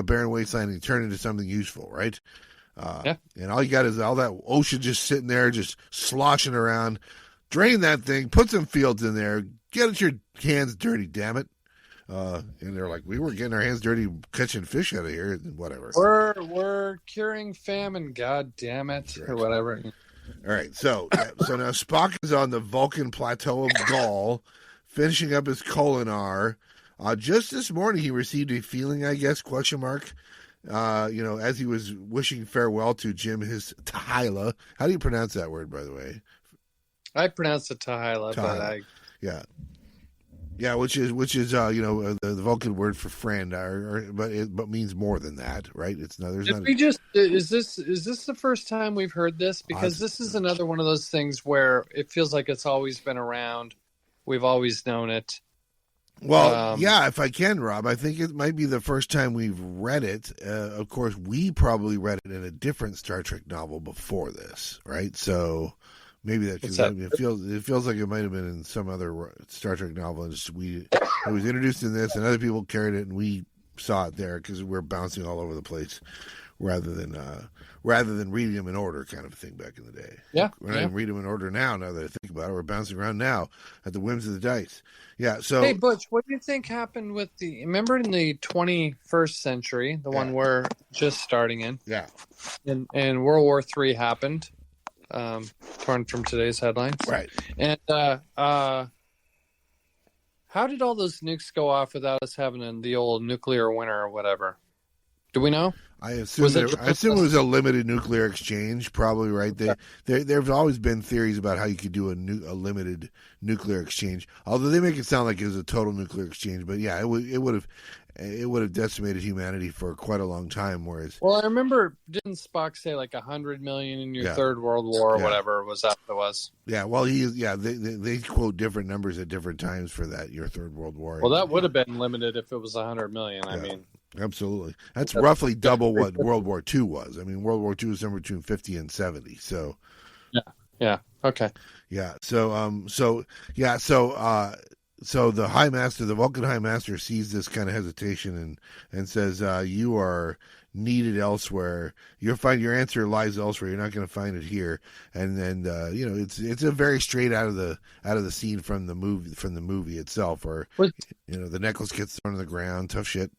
barren wasteland and you turn it into something useful, right? And all you got is all that ocean just sitting there, just sloshing around. Drain that thing, put some fields in there, get your hands dirty, damn it. And they're like, we were getting our hands dirty catching fish out of here, whatever.
We're curing famine, god damn it,
right.
Or whatever.
All right, so now Spock is on the Vulcan plateau of Gaul, finishing up his Kolinar. Just this morning, he received a feeling, I guess, question mark, as he was wishing farewell to Jim, his Tahila. How do you pronounce that word, by the way?
I pronounce it Tahila, but
Yeah, which is the Vulcan word for friend, but means more than that, right? It's not. There's not.
Is this the first time we've heard this? Because this is another one of those things where it feels like it's always been around. We've always known it.
Well, if I can, Rob, I think it might be the first time we've read it. Of course, we probably read it in a different Star Trek novel before this, right? So. Maybe that because it feels like it might have been in some other Star Trek novel. And it was introduced in this, and other people carried it, and we saw it there because we're bouncing all over the place, rather than reading them in order, kind of thing back in the day.
Yeah,
we're not even reading them in order now. Now that I think about it, we're bouncing around now at the whims of the dice. Yeah. So,
hey, Butch, what do you think happened with remember in the 21st century, the one we're just starting in?
Yeah.
And World War III happened. Torn from today's headlines,
right?
And how did all those nukes go off without us having the old nuclear winter or whatever? Do we know?
I assume it was a limited nuclear exchange, probably, right? There've always been theories about how you could do a limited nuclear exchange, although they make it sound like it was a total nuclear exchange. But yeah, it would have decimated humanity for quite a long time. Whereas,
well, I remember, didn't Spock say like 100 million in your third World War or whatever was that it was?
Yeah, well, they quote different numbers at different times for that, your third World War.
Well, that would have been limited if it was 100 million. I mean,
absolutely, that's roughly double what World War II was. I mean, World War II was somewhere between 50 and 70. So,
okay,
So the High Master, the Vulcan High Master, sees this kind of hesitation and says, "You are needed elsewhere. You'll find your answer lies elsewhere. You're not going to find it here." And then it's a very straight out of the scene from the movie itself, where the necklace gets thrown on the ground, tough shit.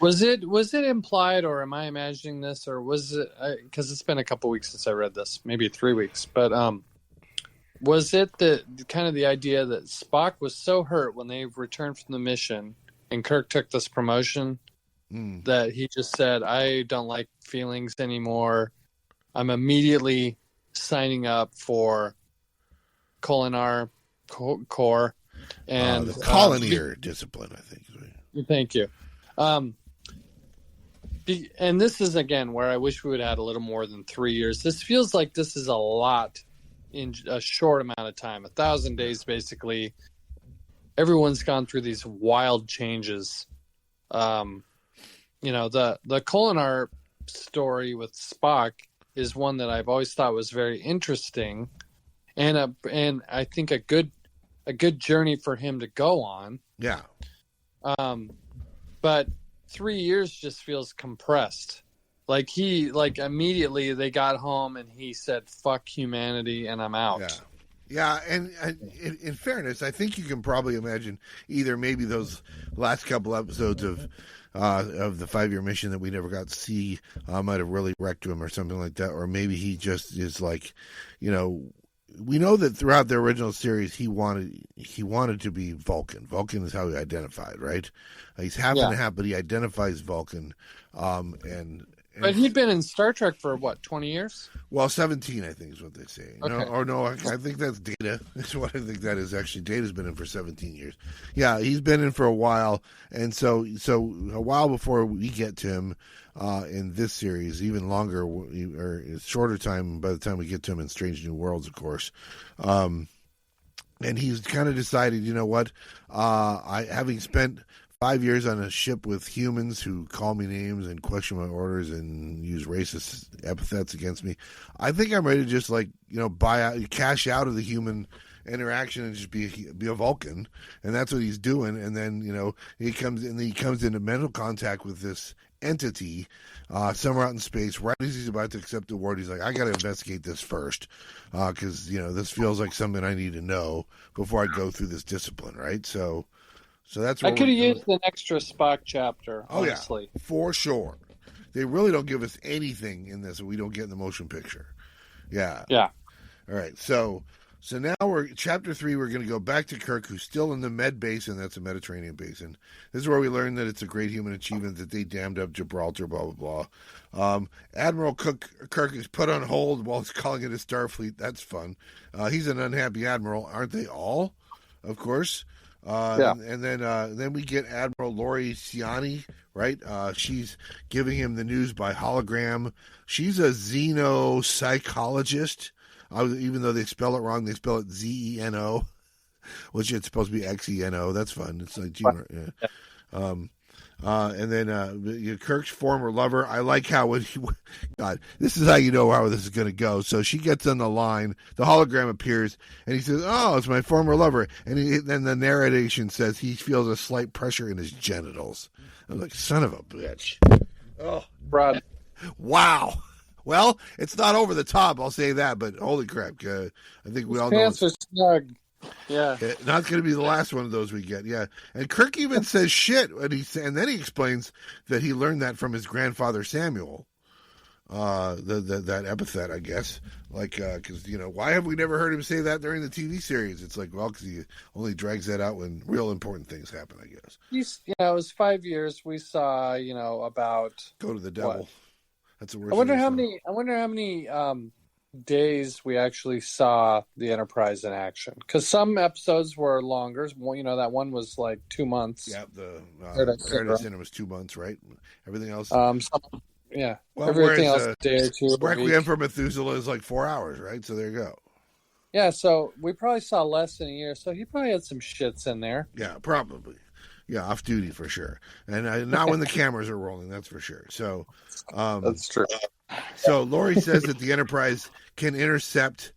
Was it implied, or am I imagining this, or was it? Because it's been a couple weeks since I read this, maybe 3 weeks, but was it the idea that Spock was so hurt when they returned from the mission and Kirk took this promotion that he just said, I don't like feelings anymore. I'm immediately signing up for Kolinar Corps and
the Colonier discipline, I think.
Thank you. And this is, again, where I wish we would have had a little more than 3 years. This feels like this is a lot in a short amount of time. 1,000 days, basically. Everyone's gone through these wild changes. The Kolinar story with Spock is one that I've always thought was very interesting, and I think a good journey for him to go on.
Yeah.
But 3 years just feels compressed. Like immediately they got home and he said, "Fuck humanity," and I'm out.
Yeah, and in fairness, I think you can probably imagine either maybe those last couple episodes of the 5-year mission that we never got to see might have really wrecked him or something like that, or maybe he just is like, we know that throughout the original series he wanted to be Vulcan. Vulcan is how he identified, right? He's half and half, but he identifies Vulcan,
But he'd been in Star Trek for, 20 years?
Well, 17, I think, is what they say.
Okay.
I think that's Data. That's what I think that is, actually. Data's been in for 17 years. Yeah, he's been in for a while. And so a while before we get to him in this series, even longer, or shorter time by the time we get to him in Strange New Worlds, of course. And he's kind of decided, you know what, having spent 5 years on a ship with humans who call me names and question my orders and use racist epithets against me. I think I'm ready to just buy out, cash out of the human interaction and just be a Vulcan, and that's what he's doing. And then he comes into mental contact with this entity somewhere out in space right as he's about to accept the award. He's like, I got to investigate this first because this feels like something I need to know before I go through this discipline, right? So that's what
I could have used an extra Spock chapter, honestly.
Yeah, for sure. They really don't give us anything in this that we don't get in the motion picture. Yeah.
All
right, so now we're chapter 3. We're going to go back to Kirk, who's still in the Med Basin. That's the Mediterranean Basin. This is where we learn that it's a great human achievement that they dammed up Gibraltar. Blah blah blah. Admiral Kirk is put on hold while he's calling it a Starfleet. That's fun. He's an unhappy admiral, aren't they all? Of course. And then we get Admiral Lori Ciani, right? She's giving him the news by hologram. She's a xenopsychologist. Even though they spell it wrong, they spell it Zeno, which it's supposed to be Xeno. That's fun. It's like and then Kirk's former lover. I like how God, this is how you know how this is going to go. So she gets on the line. The hologram appears, and he says, "Oh, it's my former lover." And then the narration says he feels a slight pressure in his genitals. I'm like, son of a bitch. Oh,
Rod.
Wow. Well, it's not over the top, I'll say that, but holy crap. I think we all know.
Pants are snug. Yeah.
Not going to be the last one of those we get, yeah. And Kirk even says shit, and then he explains that he learned that from his grandfather Samuel, that epithet, I guess. Because, why have we never heard him say that during the TV series? It's like, well, because he only drags that out when real important things happen, I guess.
It was 5 years. We saw, about...
Go to the devil.
What?
That's the worst.
I wonder how many days we actually saw the Enterprise in action. Because some episodes were longer. That one was like 2 months.
Yeah, the Paradise Center was 2 months, right? Everything else.
Yeah.
Well,
everything else a day or two.
Requiem for Methuselah is like 4 hours, right? So there you go.
Yeah, so we probably saw less than a year. So he probably had some shits in there.
Yeah, probably. Yeah, off duty for sure, and not when the cameras are rolling. That's for sure. So,
that's true.
So Lori says that the Enterprise can intercept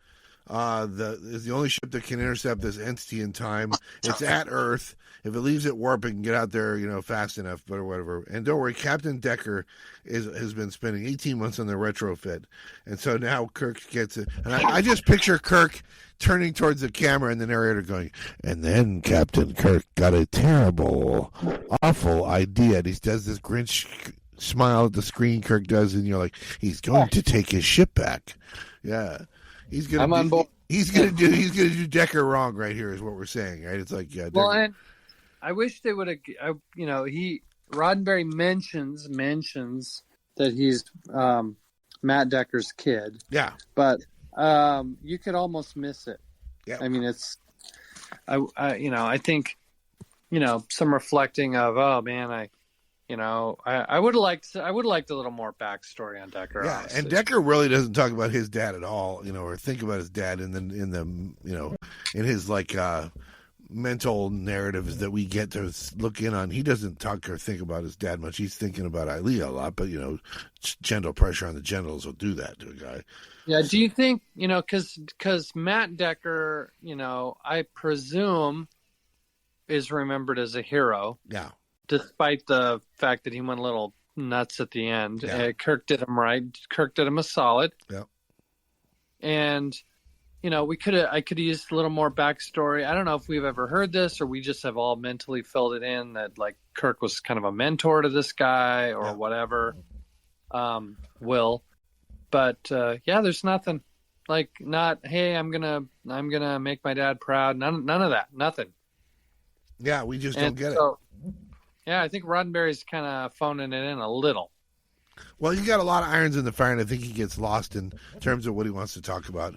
is the only ship that can intercept this entity in time. It's at Earth. If it leaves at warp, it can get out there, fast enough, but or whatever. And don't worry, Captain Decker has been spending 18 months on the retrofit, and so now Kirk gets it. And I just picture Kirk turning towards the camera and the narrator going, and then Captain Kirk got a terrible, awful idea. And he does this Grinch smile at the screen, Kirk does, and you're like, he's going to take his ship back. Yeah. I'm on board. He's gonna do Decker wrong right here is what we're saying, right? It's like, yeah.
Well, and I wish they would have, Roddenberry mentions that he's Matt Decker's kid.
Yeah.
But you could almost miss it.
Yeah.
I mean, I think, some reflecting of, oh man, I would have liked a little more backstory on Decker.
Yeah,
honestly.
And Decker really doesn't talk about his dad at all, or think about his dad in his mental narratives that we get to look in on. He doesn't talk or think about his dad much. He's thinking about Ilea a lot, but gentle pressure on the genitals will do that to a guy.
Yeah. Do you think because Matt Decker, I presume is remembered as a hero.
Yeah.
Despite the fact that he went a little nuts at the end.
Yeah.
Kirk did him right. Kirk did him a solid.
Yeah.
And, I could have used a little more backstory. I don't know if we've ever heard this or we just have all mentally filled it in that like Kirk was kind of a mentor to this guy or whatever. Will. But there's nothing like hey, I'm gonna make my dad proud. None of that. Nothing.
Yeah, we just don't get it.
Yeah, I think Roddenberry's kind of phoning it in a little.
Well, he's got a lot of irons in the fire, and I think he gets lost in terms of what he wants to talk about.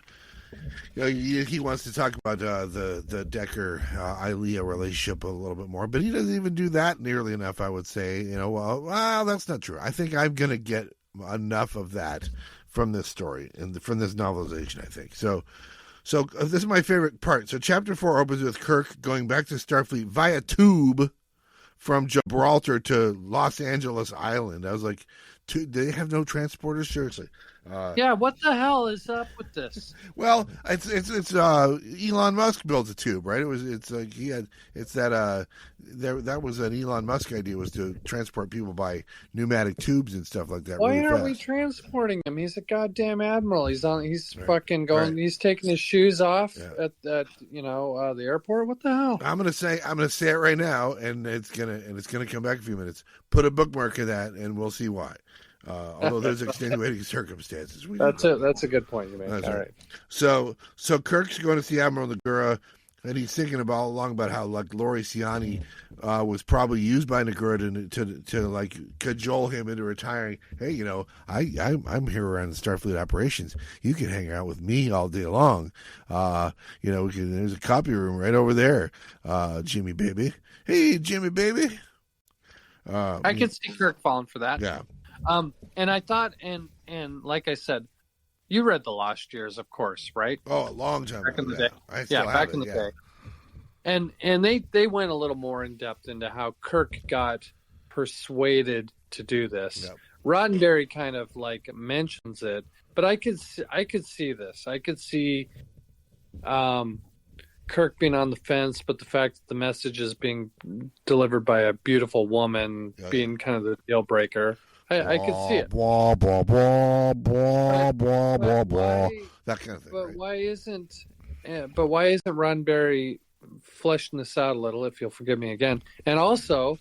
He wants to talk about the Decker Ilea relationship a little bit more, but he doesn't even do that nearly enough, I would say. Well, that's not true. I think I'm going to get enough of that from this story and from this novelization, I think. So this is my favorite part. So chapter 4 opens with Kirk going back to Starfleet via tube from Gibraltar to Los Angeles Island. I was like, they have no transporters? Seriously.
Yeah, what the hell is up with this?
Well, it's Elon Musk built a tube, right? That was an Elon Musk idea, was to transport people by pneumatic tubes and stuff like that.
Why
really
aren't we
fast.
transporting him? He's a goddamn admiral. He's
Right.
fucking going.
Right.
He's taking his shoes off
Yeah.
at the airport. What the hell?
I'm gonna say it right now, and it's gonna come back in a few minutes. Put a bookmark in that, and we'll see why. Although there's extenuating circumstances.
That's a good point you made.
That's
All
right.
right.
So Kirk's going to see Admiral Nagura, and he's thinking about how like Lori Ciani was probably used by Nagura to like cajole him into retiring. Hey, I'm here around the Starfleet operations. You can hang out with me all day long. There's a copy room right over there, Jimmy baby. Hey, Jimmy baby.
I could see Kirk falling for that.
Yeah.
And I thought, and like I said, you read The Lost Years, of course, right?
Oh, a long time
back
ago.
in the day.
I still have
back
it,
in the
yeah.
day. And they went a little more in depth into how Kirk got persuaded to do this.
Yep.
Roddenberry kind of like mentions it, but I could see this. I could see Kirk being on the fence, but the fact that the message is being delivered by a beautiful woman being kind of the deal breaker. I could see it.
Blah, blah, blah, blah, blah, blah, blah. That kind of thing.
But
right?
why isn't Roddenberry fleshing this out a little, if you'll forgive me again? And also,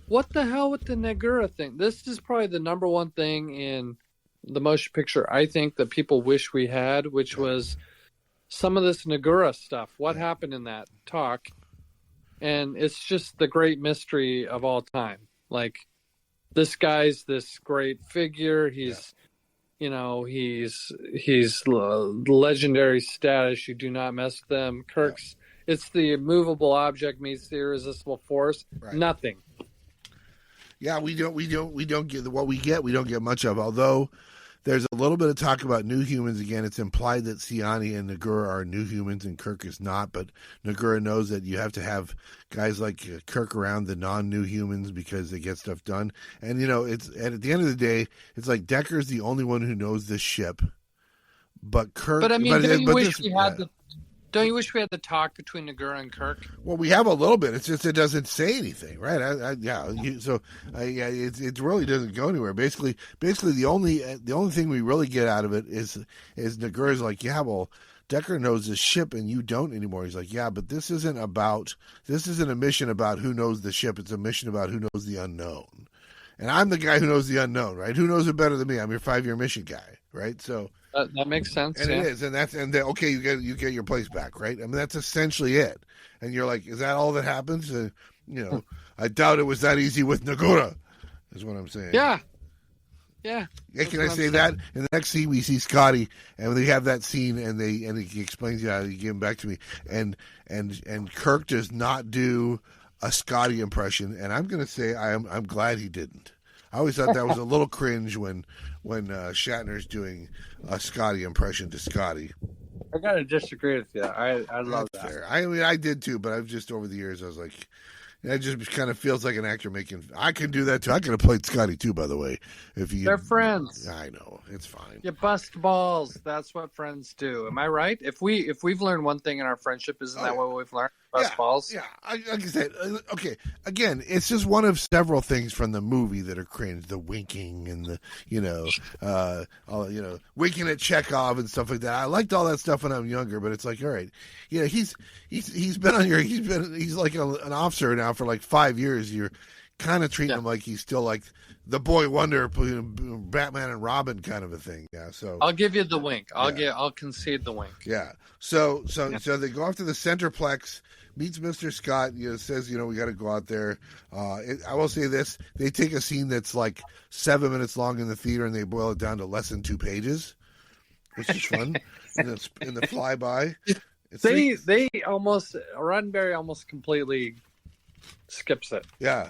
what the hell with the Nagura thing? This is probably the number one thing in the motion picture, I think, that people wish we had, which was some of this Nagura stuff. What happened in that talk? And it's just the great mystery of all time. Like, this guy's this great figure. He's legendary status. You do not mess with them. Kirk's, it's the immovable object meets the irresistible force.
Right.
Nothing.
Yeah, we don't get what we get. We don't get much of. Although there's a little bit of talk about new humans again. It's implied that Ciani and Nagura are new humans and Kirk is not. But Nagura knows that you have to have guys like Kirk around the non-new humans because they get stuff done. And it's at the end of the day, it's like Decker's the only one who knows this ship. But Kirk.
But I mean, don't you wish we had the talk between Nagura and Kirk?
Well, we have a little bit. It's just it doesn't say anything, right? It really doesn't go anywhere. Basically, the only thing we really get out of it is Nagura's like, yeah, well, Decker knows this ship and you don't anymore. He's like, yeah, but this isn't a mission about who knows the ship. It's a mission about who knows the unknown. And I'm the guy who knows the unknown, right? Who knows it better than me? I'm your 5-year mission guy, right? So.
That makes sense.
And
yeah.
it is, okay, you get your place back, right? I mean, that's essentially it. And you're like, is that all that happens? I doubt it was that easy with Nagura, is what I'm saying.
Yeah.
Can I say that? In the next scene, we see Scotty, and they have that scene, and he explains, he gave him back to me, and Kirk does not do a Scotty impression, and I'm going to say I'm glad he didn't. I always thought that was a little cringe when Shatner's doing a Scotty impression to Scotty.
I gotta disagree with you. I love
That's
that.
fair. I mean, I did too, but I've just over the years I was like, it just kind of feels like an actor making. I can do that too. I could have played Scotty too, by the way.
They're friends.
I know, it's fine.
You bust balls. That's what friends do. Am I right? If we've learned one thing in our friendship, isn't that what we've learned? Bust balls.
Yeah, like I said, okay. Again, it's just one of several things from the movie that are cringe. The winking and the winking at Chekhov and stuff like that. I liked all that stuff when I was younger, but it's like, all right, he's been on your he's like an officer now for like 5 years. You're kind of treating him like he's still like the boy wonder, Batman and Robin kind of a thing. Yeah, so
I'll give you the wink. I'll concede the wink.
Yeah. So they go off to the Centerplex, meets Mr. Scott, says, we got to go out there. I will say this, they take a scene that's like 7 minutes long in the theater and they boil it down to less than 2 pages, which is fun. in the flyby.
Roddenberry almost completely skips it.
Yeah.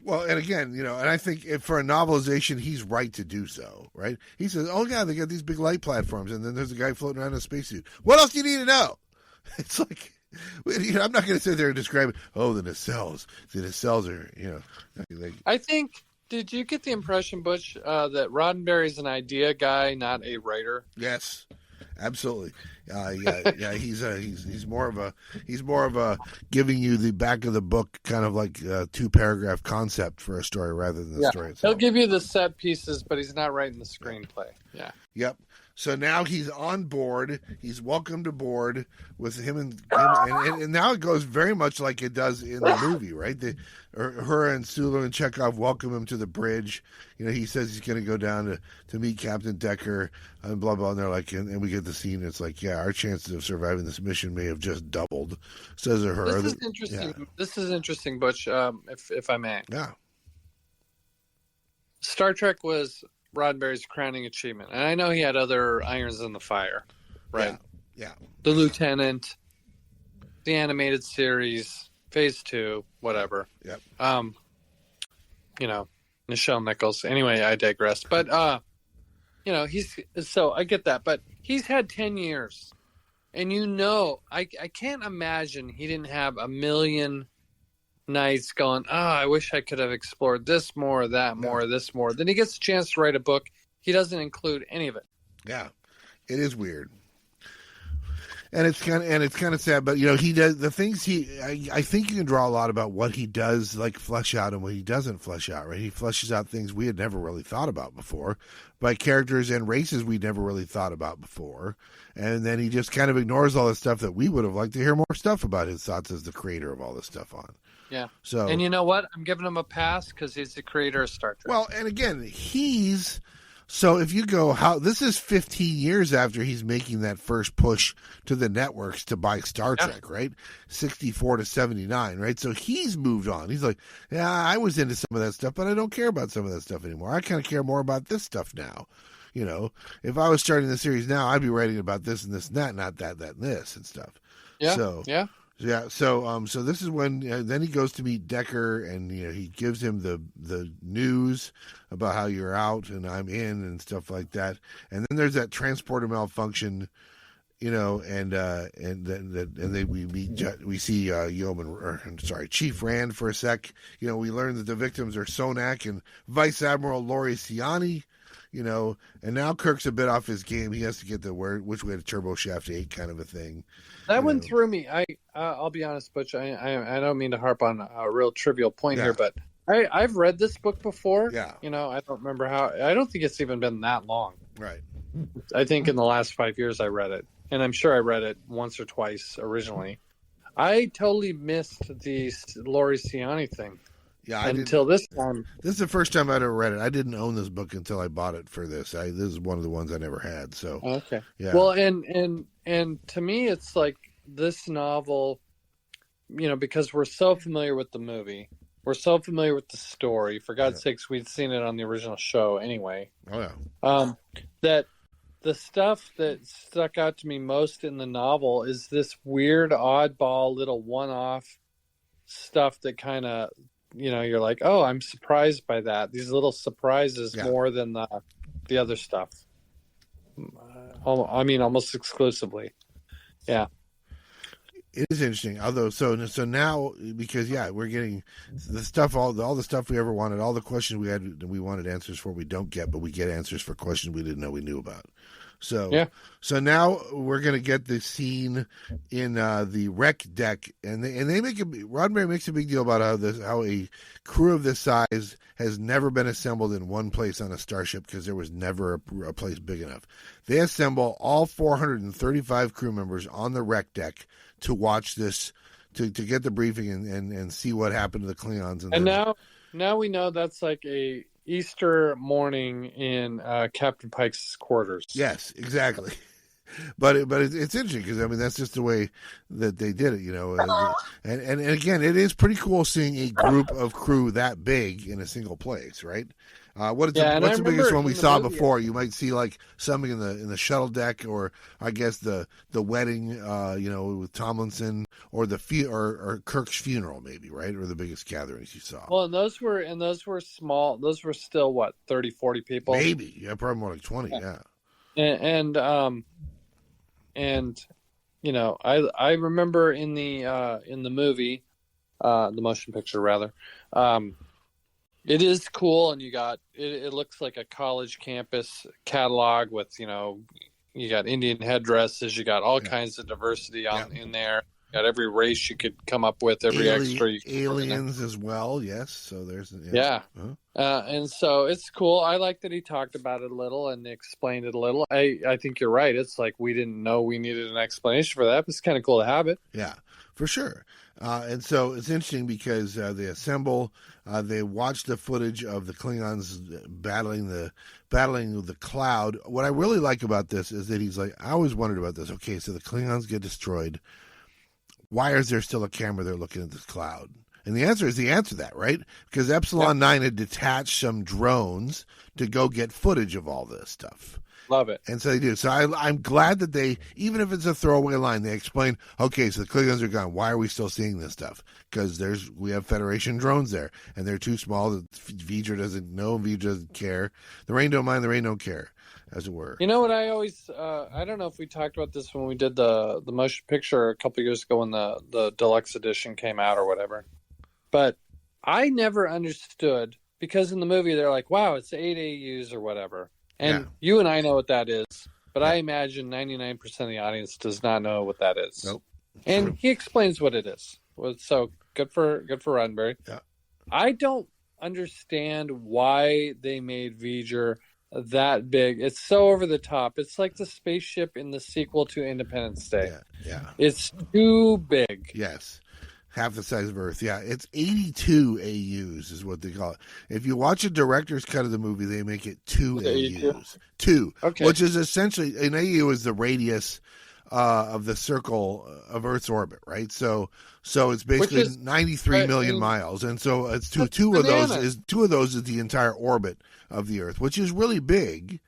Well, and again, and I think for a novelization, he's right to do so, right? He says, oh, yeah, they got these big light platforms, and then there's a guy floating around in a spacesuit. What else do you need to know? It's like, I'm not going to sit there and describe it. Oh, the nacelles. The nacelles are,
I think. Did you get the impression, Butch, that Roddenberry's an idea guy, not a writer?
Yes, absolutely. Yeah. He's more of a giving you the back of the book kind of like 2-paragraph concept for a story rather than the story itself.
He'll give you the set pieces, but he's not writing the screenplay. Yeah.
Yep. So now he's on board. He's welcomed aboard with him and now it goes very much like it does in the movie, right? Her and Sulu and Chekhov welcome him to the bridge. He says he's going to go down to meet Captain Decker and blah blah. And they're like, and we get the scene. It's like, yeah, our chances of surviving this mission may have just doubled. Says her.
This is interesting. Yeah. This is interesting, Butch. If I may.
Yeah.
Star Trek was Roddenberry's crowning achievement, and I know he had other irons in the fire, right?
Yeah.
The Lieutenant, the animated series, Phase 2, whatever.
Yep.
Nichelle Nichols. Anyway, I digress. But I get that, but he's had 10 years, and I can't imagine he didn't have a million nights going, I wish I could have explored this more, that more, this more. Then he gets a chance to write a book. He doesn't include any of it.
Yeah, it is weird, and it's kind of sad. But he does the things I think you can draw a lot about what he does, like flesh out and what he doesn't flesh out. Right? He fleshes out things we had never really thought about before, by characters and races we'd never really thought about before. And then he just kind of ignores all the stuff that we would have liked to hear more stuff about his thoughts as the creator of all this stuff on.
Yeah.
So,
and you know what? I'm giving him a pass because he's the creator of Star Trek.
Well, and again, so if you go, this is 15 years after he's making that first push to the networks to buy Star Trek, right? 64 to 79, right? So he's moved on. He's like, yeah, I was into some of that stuff, but I don't care about some of that stuff anymore. I kind of care more about this stuff now. If I was starting the series now, I'd be writing about this and this and that, not that, and this and stuff.
Yeah.
So,
yeah.
Yeah, so this is when then he goes to meet Decker, and he gives him the news about how you're out and I'm in and stuff like that. And then there's that transporter malfunction, and then we see Chief Rand for a sec. We learn that the victims are Sonak and Vice Admiral Lori Ciani. And now Kirk's a bit off his game. He has to get which way to turbo shaft 8 kind of a thing.
That one threw me. I'll be honest, Butch. I don't mean to harp on a real trivial point here, but I've read this book before.
Yeah.
I don't remember how. I don't think it's even been that long.
Right.
I think in the last 5 years I read it, and I'm sure I read it once or twice originally. I totally missed the Lori Ciani thing.
Yeah,
until this time.
This is the first time I'd ever read it. I didn't own this book until I bought it for this. This is one of the ones I never had. So
okay,
yeah.
Well, and to me, it's like this novel, because we're so familiar with the movie, we're so familiar with the story. For God's sakes, we'd seen it on the original show anyway.
Oh yeah.
That the stuff that stuck out to me most in the novel is this weird, oddball little one-off stuff that kind of. You're like, oh, I'm surprised by that. These little surprises more than the other stuff. Almost exclusively. Yeah.
It is interesting. Although, so now, because, we're getting the stuff, all the stuff we ever wanted, all the questions we wanted answers for, we don't get, but we get answers for questions we didn't know we knew about. So now we're going to get the scene in the wreck deck, and Roddenberry makes a big deal about how a crew of this size has never been assembled in one place on a starship because there was never a place big enough. They assemble all 435 crew members on the wreck deck to watch this, to get the briefing and see what happened to the Klingons.
And now we know that's like a Easter morning in Captain Pike's quarters.
Yes, exactly. But it's interesting because that's just the way that they did it, And again, it is pretty cool seeing a group of crew that big in a single place, right? What's the biggest one we saw before? You might see like something in the shuttle deck, or I guess the wedding, with Tomlinson, or or Kirk's funeral, maybe, right? Or the biggest gatherings you saw.
Well, and those were small. Those were still what, 30, 40 people,
maybe. Yeah, probably more like 20. Yeah.
And I remember in the movie, the motion picture rather, it is cool, and it looks like a college campus catalog with you got Indian headdresses, you got all kinds of diversity in there. You got every race you could come up with, every extra.
Aliens as well, yes. So there's
and so it's cool. I like that he talked about it a little and explained it a little. I think you're right. It's like we didn't know we needed an explanation for that, but it's kind of cool to have it.
Yeah, for sure. And so it's interesting because they assemble. They watch the footage of the Klingons battling the cloud. What I really like about this is that he's like, I always wondered about this. Okay, so the Klingons get destroyed. Why is there still a camera there looking at this cloud? And the answer is that, right? Because Epsilon 9 had detached some drones to go get footage of all this stuff.
Love it.
And so they do. So I'm glad that they, even if it's a throwaway line, they explain, okay, so the Klingons are gone. Why are we still seeing this stuff? Because we have Federation drones there, and they're too small. V'ger doesn't know. V'ger doesn't care. The Rain don't mind. The Rain don't care, as it were.
You know what I always, I don't know if we talked about this when we did the motion picture a couple years ago when the deluxe edition came out or whatever. But I never understood, because in the movie they're like, wow, it's 8 AUs or whatever. And you and I know what that is, but I imagine 99% of the audience does not know what that is.
Nope.
And he explains what it is. So good for Roddenberry.
Yeah.
I don't understand why they made V'ger that big. It's so over the top. It's like the spaceship in the sequel to Independence Day.
Yeah.
It's too big.
Yes. Half the size of Earth. Yeah, it's 82 AUs is what they call it. If you watch a director's cut of the movie, they make it 2 AUs. 2. Okay. Which is essentially, an AU is the radius of the circle of Earth's orbit, right? So it's basically 93 million miles. And so it's two of those is the entire orbit of the Earth, which is really big.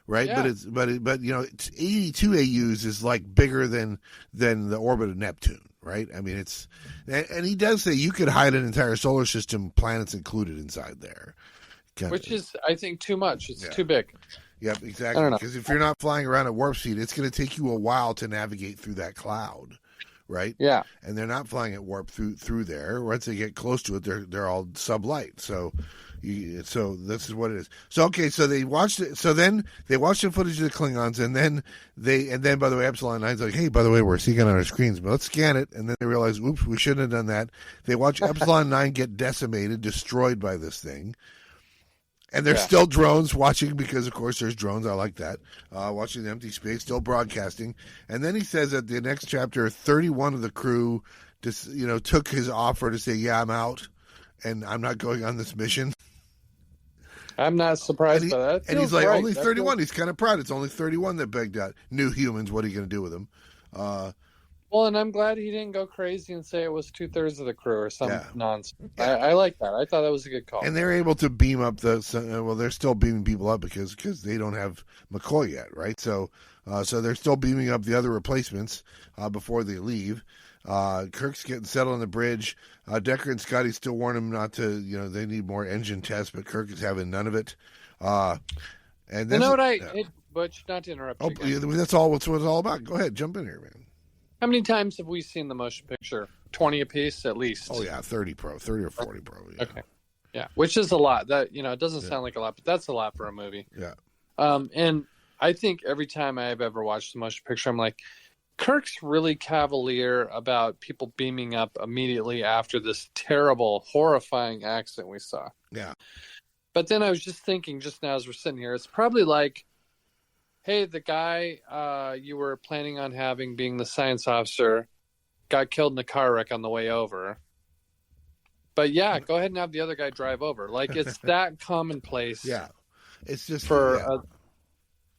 Right, yeah. but it's 82 AUs is like bigger than the orbit of Neptune, right? I mean, and he does say you could hide an entire solar system, planets included, inside there,
which is, I think, too much. It's too big.
Yep, exactly. Because if you're not flying around at warp speed, it's going to take you a while to navigate through that cloud, right?
Yeah,
and they're not flying at warp through there. Once they get close to it, they're all sublight. So this is what it is. So okay, so they watched it. So then they watched the footage of the Klingons, and then by the way, Epsilon 9's like, hey, by the way, we're seeing it on our screens, but let's scan it. And then they realize, oops, we shouldn't have done that. They watch Epsilon 9 get decimated, destroyed by this thing. And there's still drones watching, because of course there's drones. I like that. Watching the empty space, still broadcasting. And then he says at the next chapter, 31 of the crew just took his offer to say, yeah, I'm out, and I'm not going on this mission.
I'm not surprised by that.
And he's like, only 31. He's kind of proud. It's only 31 that begged out. New humans, what are you going to do with them?
Well, and I'm glad he didn't go crazy and say it was 2/3 of the crew or some nonsense. Yeah. I like that. I thought that was a good call.
And they're able to beam up they're still beaming people up because they don't have McCoy yet, right? So they're still beaming up the other replacements before they leave. Kirk's getting settled on the bridge. Decker and Scotty still warn him not to, they need more engine tests, but Kirk is having none of it. And
then, Butch, not to interrupt you.
That's all. What's all about? Go ahead, jump in here, man.
How many times have we seen the motion picture? 20 apiece, at least.
Oh yeah, 30 or 40 probably. Yeah.
Okay, yeah, which is a lot. That it doesn't sound like a lot, but that's a lot for a movie.
Yeah.
And I think every time I've ever watched the motion picture, I'm like, Kirk's really cavalier about people beaming up immediately after this terrible, horrifying accident we saw.
Yeah.
But then I was just thinking, just now as we're sitting here, it's probably like, hey, the guy you were planning on having being the science officer got killed in a car wreck on the way over. But yeah, go ahead and have the other guy drive over. Like, it's that commonplace.
Yeah. It's just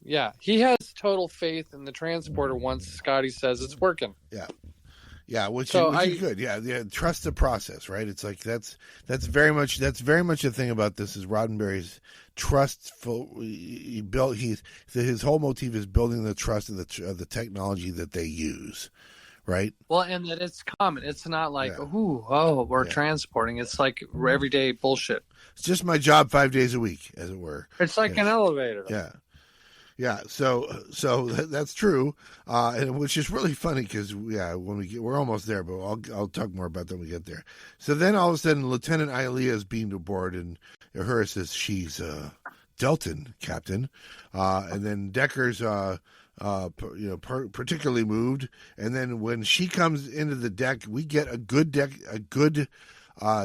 yeah, he has total faith in the transporter once Scotty says it's working.
Yeah. Yeah, which is good. Yeah, trust the process, right? It's like that's very much the thing about this is Roddenberry's trustful. His whole motif is building the trust of the technology that they use, right?
Well, and that it's common. It's not like we're transporting. It's like everyday bullshit.
It's just my job 5 days a week, as it were.
It's like an elevator.
Yeah. Yeah, so that's true, and which is really funny because when we're almost there, but I'll talk more about that when we get there. So then all of a sudden, Lieutenant Ilea is beamed aboard, and Uhura says she's Deltan, Captain, and then Decker's particularly moved, and then when she comes into the deck, we get a good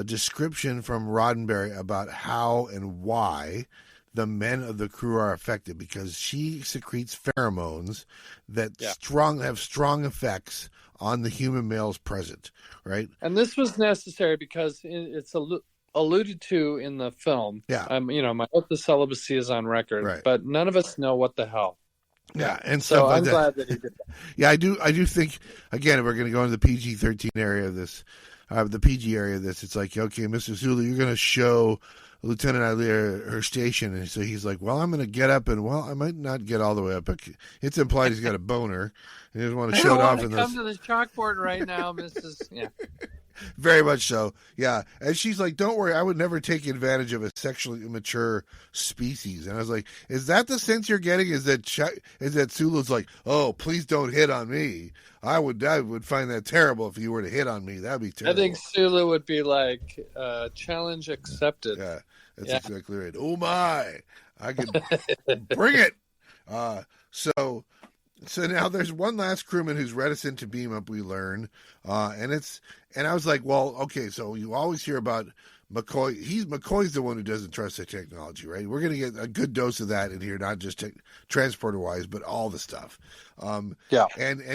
description from Roddenberry about how and why the men of the crew are affected, because she secretes pheromones that have strong effects on the human males present, right?
And this was necessary because it's alluded to in the film.
Yeah.
My oath of celibacy is on record,
right.
But none of us know what the hell.
Yeah, and
so I'm glad that he did that.
Yeah, I do think, again, if we're going to go into the PG-13 area of this, the PG area of this, it's like, okay, Mr. Zulu, you're going to show Lieutenant Ilea her station, and so he's like, well, I'm going to get up, and I might not get all the way up. It's implied he's got a boner. He doesn't want to show it off.
I don't want to come to the chalkboard right now, Mrs. Yeah.
Very much so, yeah. And she's like, don't worry, I would never take advantage of a sexually immature species. And I was like, is that the sense you're getting? Is that Sulu's like, oh, please don't hit on me. I would find that terrible if you were to hit on me. That'd be terrible.
I think Sulu would be like, challenge accepted.
Yeah, that's exactly right. Oh my, I could bring it. So now there's one last crewman who's reticent to beam up, we learn. And I was like, well, okay, so you always hear about McCoy. McCoy's the one who doesn't trust the technology, right? We're going to get a good dose of that in here, not just transporter-wise, but all the stuff. And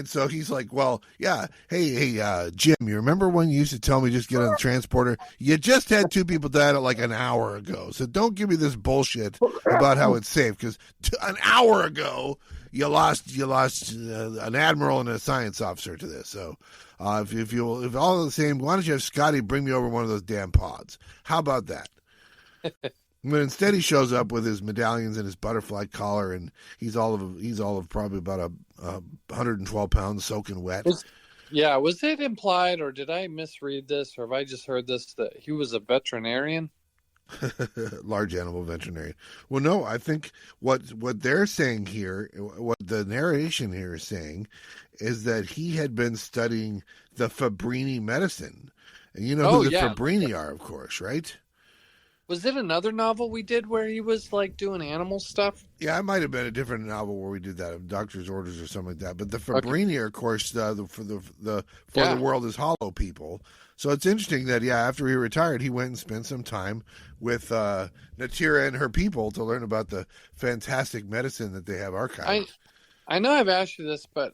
so he's like, well, yeah, hey, Jim, you remember when you used to tell me just get on the transporter? You just had 2 people die like an hour ago, so don't give me this bullshit about how it's safe, because an hour ago you lost an admiral and a science officer to this. So if all the same, why don't you have Scotty bring me over one of those damn pods? How about that? But instead, he shows up with his medallions and his butterfly collar, and he's all of probably about 112 pounds, soaking wet.
Was it implied, or did I misread this, or have I just heard this, that he was a veterinarian?
Large animal veterinarian. Well, no, I think what they're saying here, what the narration here is saying, is that he had been studying the Fabrini medicine. And you know who the Fabrini are, of course, right?
Was it another novel we did where he was like doing animal stuff?
Yeah, it might have been a different novel where we did that, Doctor's Orders or something like that. But the Fabrini are, of course, for the world is hollow people. So it's interesting that, after he retired, he went and spent some time with Natira and her people to learn about the fantastic medicine that they have archived.
I know I've asked you this, but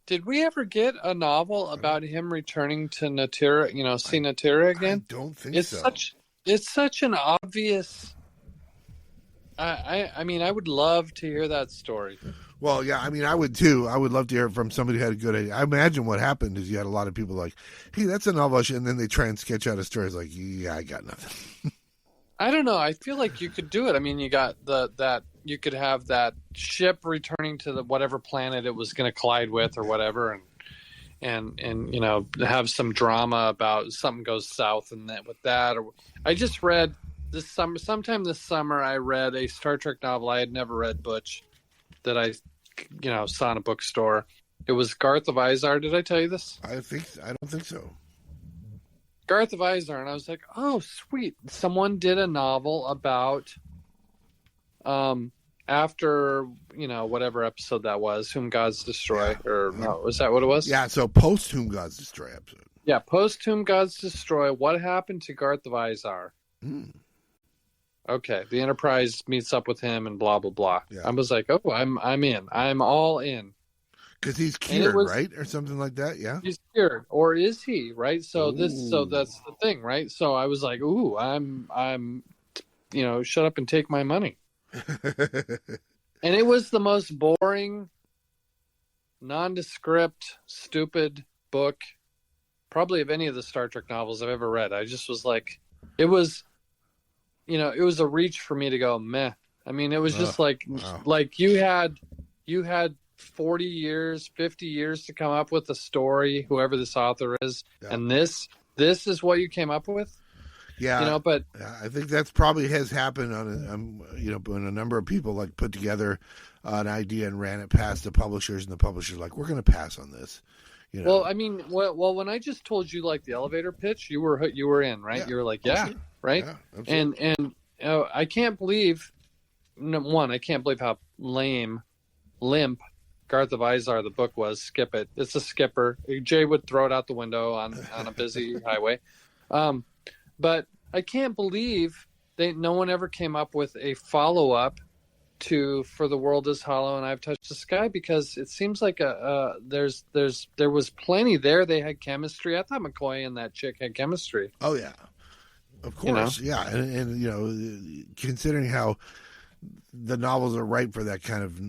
did we ever get a novel about him returning to Natira, see Natira again?
I don't think so.
It's such an obvious... I mean, I would love to hear that story.
Well, yeah, I mean, I would too. I would love to hear it from somebody who had a good idea. I imagine what happened is you had a lot of people like, hey, that's a novel, and then they try and sketch out a story. It's like, I got nothing.
I don't know. I feel like you could do it. I mean, you got you could have that ship returning to whatever planet it was going to collide with or whatever, and have some drama about something goes south and that with that. Or I just read sometime this summer, I read a Star Trek novel I had never read, Butch, that I saw in a bookstore. It was Garth of Izar. Did I tell you this?
I don't think so.
Garth of Izar, and I was like, oh, sweet. Someone did a novel about after, whatever episode that was, Whom Gods Destroy. No, was that what it was?
Yeah, so post Whom Gods Destroy episode.
Yeah, post Whom Gods Destroy. What happened to Garth of Izar? Okay, the Enterprise meets up with him and blah, blah, blah. Yeah. I was like, oh, I'm in. I'm all in.
Because he's cured, right? Or something like that, yeah?
He's cured. Or is he, right? So that's the thing, right? So I was like, ooh, I'm shut up and take my money. And it was the most boring, nondescript, stupid book probably of any of the Star Trek novels I've ever read. I just was like, it was a reach for me to go, meh. I mean, it was just like you had 40 years, 50 years to come up with a story, whoever this author is, and this is what you came up with?
Yeah,
But
I think that's probably has happened on when a number of people like put together an idea and ran it past the publishers, and the publishers like, we're going to pass on this.
Well, I mean, when I just told you like the elevator pitch, you were in, right?
Yeah.
You were like,
sure.
right?
Yeah, absolutely.
And I can't believe I can't believe how limp Garth of Izar the book was. Skip it. It's a skipper. Jay would throw it out the window on a busy highway. But I can't believe no one ever came up with a follow-up to For the World is Hollow and I've Touched the Sky, because it seems like there was plenty there. They had chemistry. I thought McCoy and that chick had chemistry.
Oh yeah, of course. Yeah, and considering how the novels are ripe for that kind of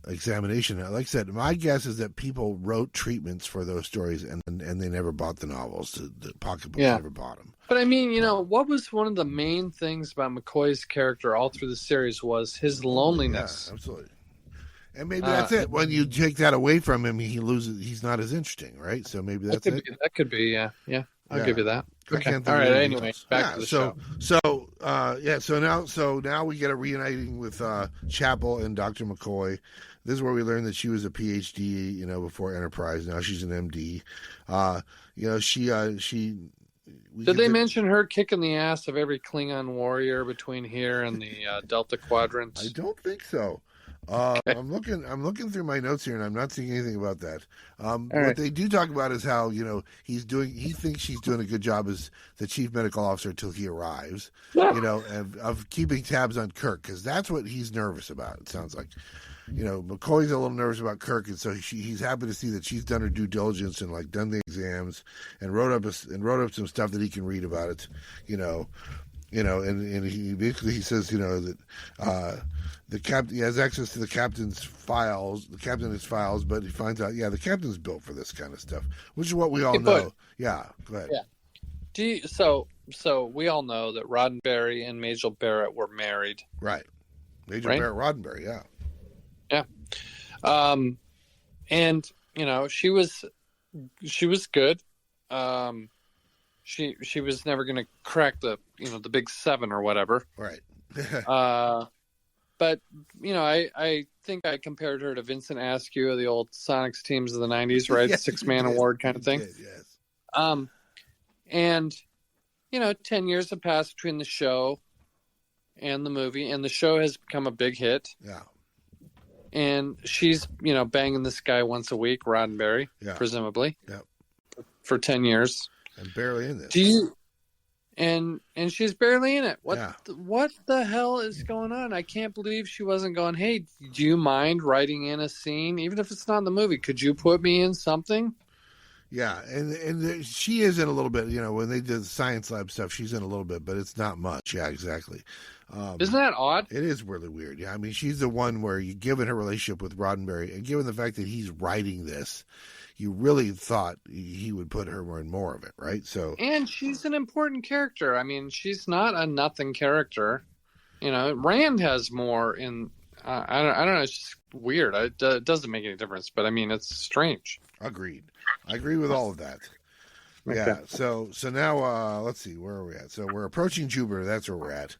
examination. Like I said, my guess is that people wrote treatments for those stories and they never bought the novels. The pocketbooks never bought them.
But I mean, what was one of the main things about McCoy's character all through the series was his loneliness.
Yeah, absolutely. And maybe that's it. When you take that away from him, he loses. He's not as interesting, right? So maybe that's it.
That could be, yeah. I'll give you that.
Okay.
All right. Anyway, back to the show.
So now we get a reuniting with Chapel and Dr. McCoy. This is where we learn that she was a PhD, before Enterprise. Now she's an MD. Did they mention
her kicking the ass of every Klingon warrior between here and the Delta Quadrant?
I don't think so.
Okay.
I'm looking through my notes here, and I'm not seeing anything about that. What they do talk about is how he thinks she's doing a good job as the chief medical officer until he arrives. Of keeping tabs on Kirk, because that's what he's nervous about. It sounds like. McCoy's a little nervous about Kirk, and so he's happy to see that she's done her due diligence and like done the exams and wrote up some stuff that he can read about it. And he basically says that the captain, he has access to the captain's files. The captain has files, but he finds out the captain's built for this kind of stuff, which is what we all know. Yeah, go ahead.
Yeah. So we all know that Roddenberry and Majel Barrett were married.
Right. Majel Barrett Roddenberry. Yeah.
Yeah. And she was good. She was never going to crack the big 7 or whatever.
Right.
But I think I compared her to Vincent Askew of the old Sonics teams of the 90s, right?
Yes,
6-man award kind of thing.
Yes.
And 10 years have passed between the show and the movie, and the show has become a big hit.
Yeah.
And she's, banging this guy once a week, Roddenberry, presumably.
Yep.
For 10 years.
And barely in this.
And she's barely in it. What the hell is going on? I can't believe she wasn't going, hey, do you mind writing in a scene? Even if it's not in the movie, could you put me in something?
Yeah, and she is in a little bit, when they did the science lab stuff, she's in a little bit, but it's not much. Yeah, exactly.
Isn't that odd?
It is really weird. Yeah, I mean, she's the one where given her relationship with Roddenberry, and given the fact that he's writing this, you really thought he would put her in more of it, right? So,
and she's an important character. I mean, she's not a nothing character. Rand has more in. I don't know. It's just weird. It doesn't make any difference, but I mean, it's strange.
Agreed. I agree with all of that. Okay. Yeah. So now let's see, where are we at? So we're approaching Jupiter. That's where we're at.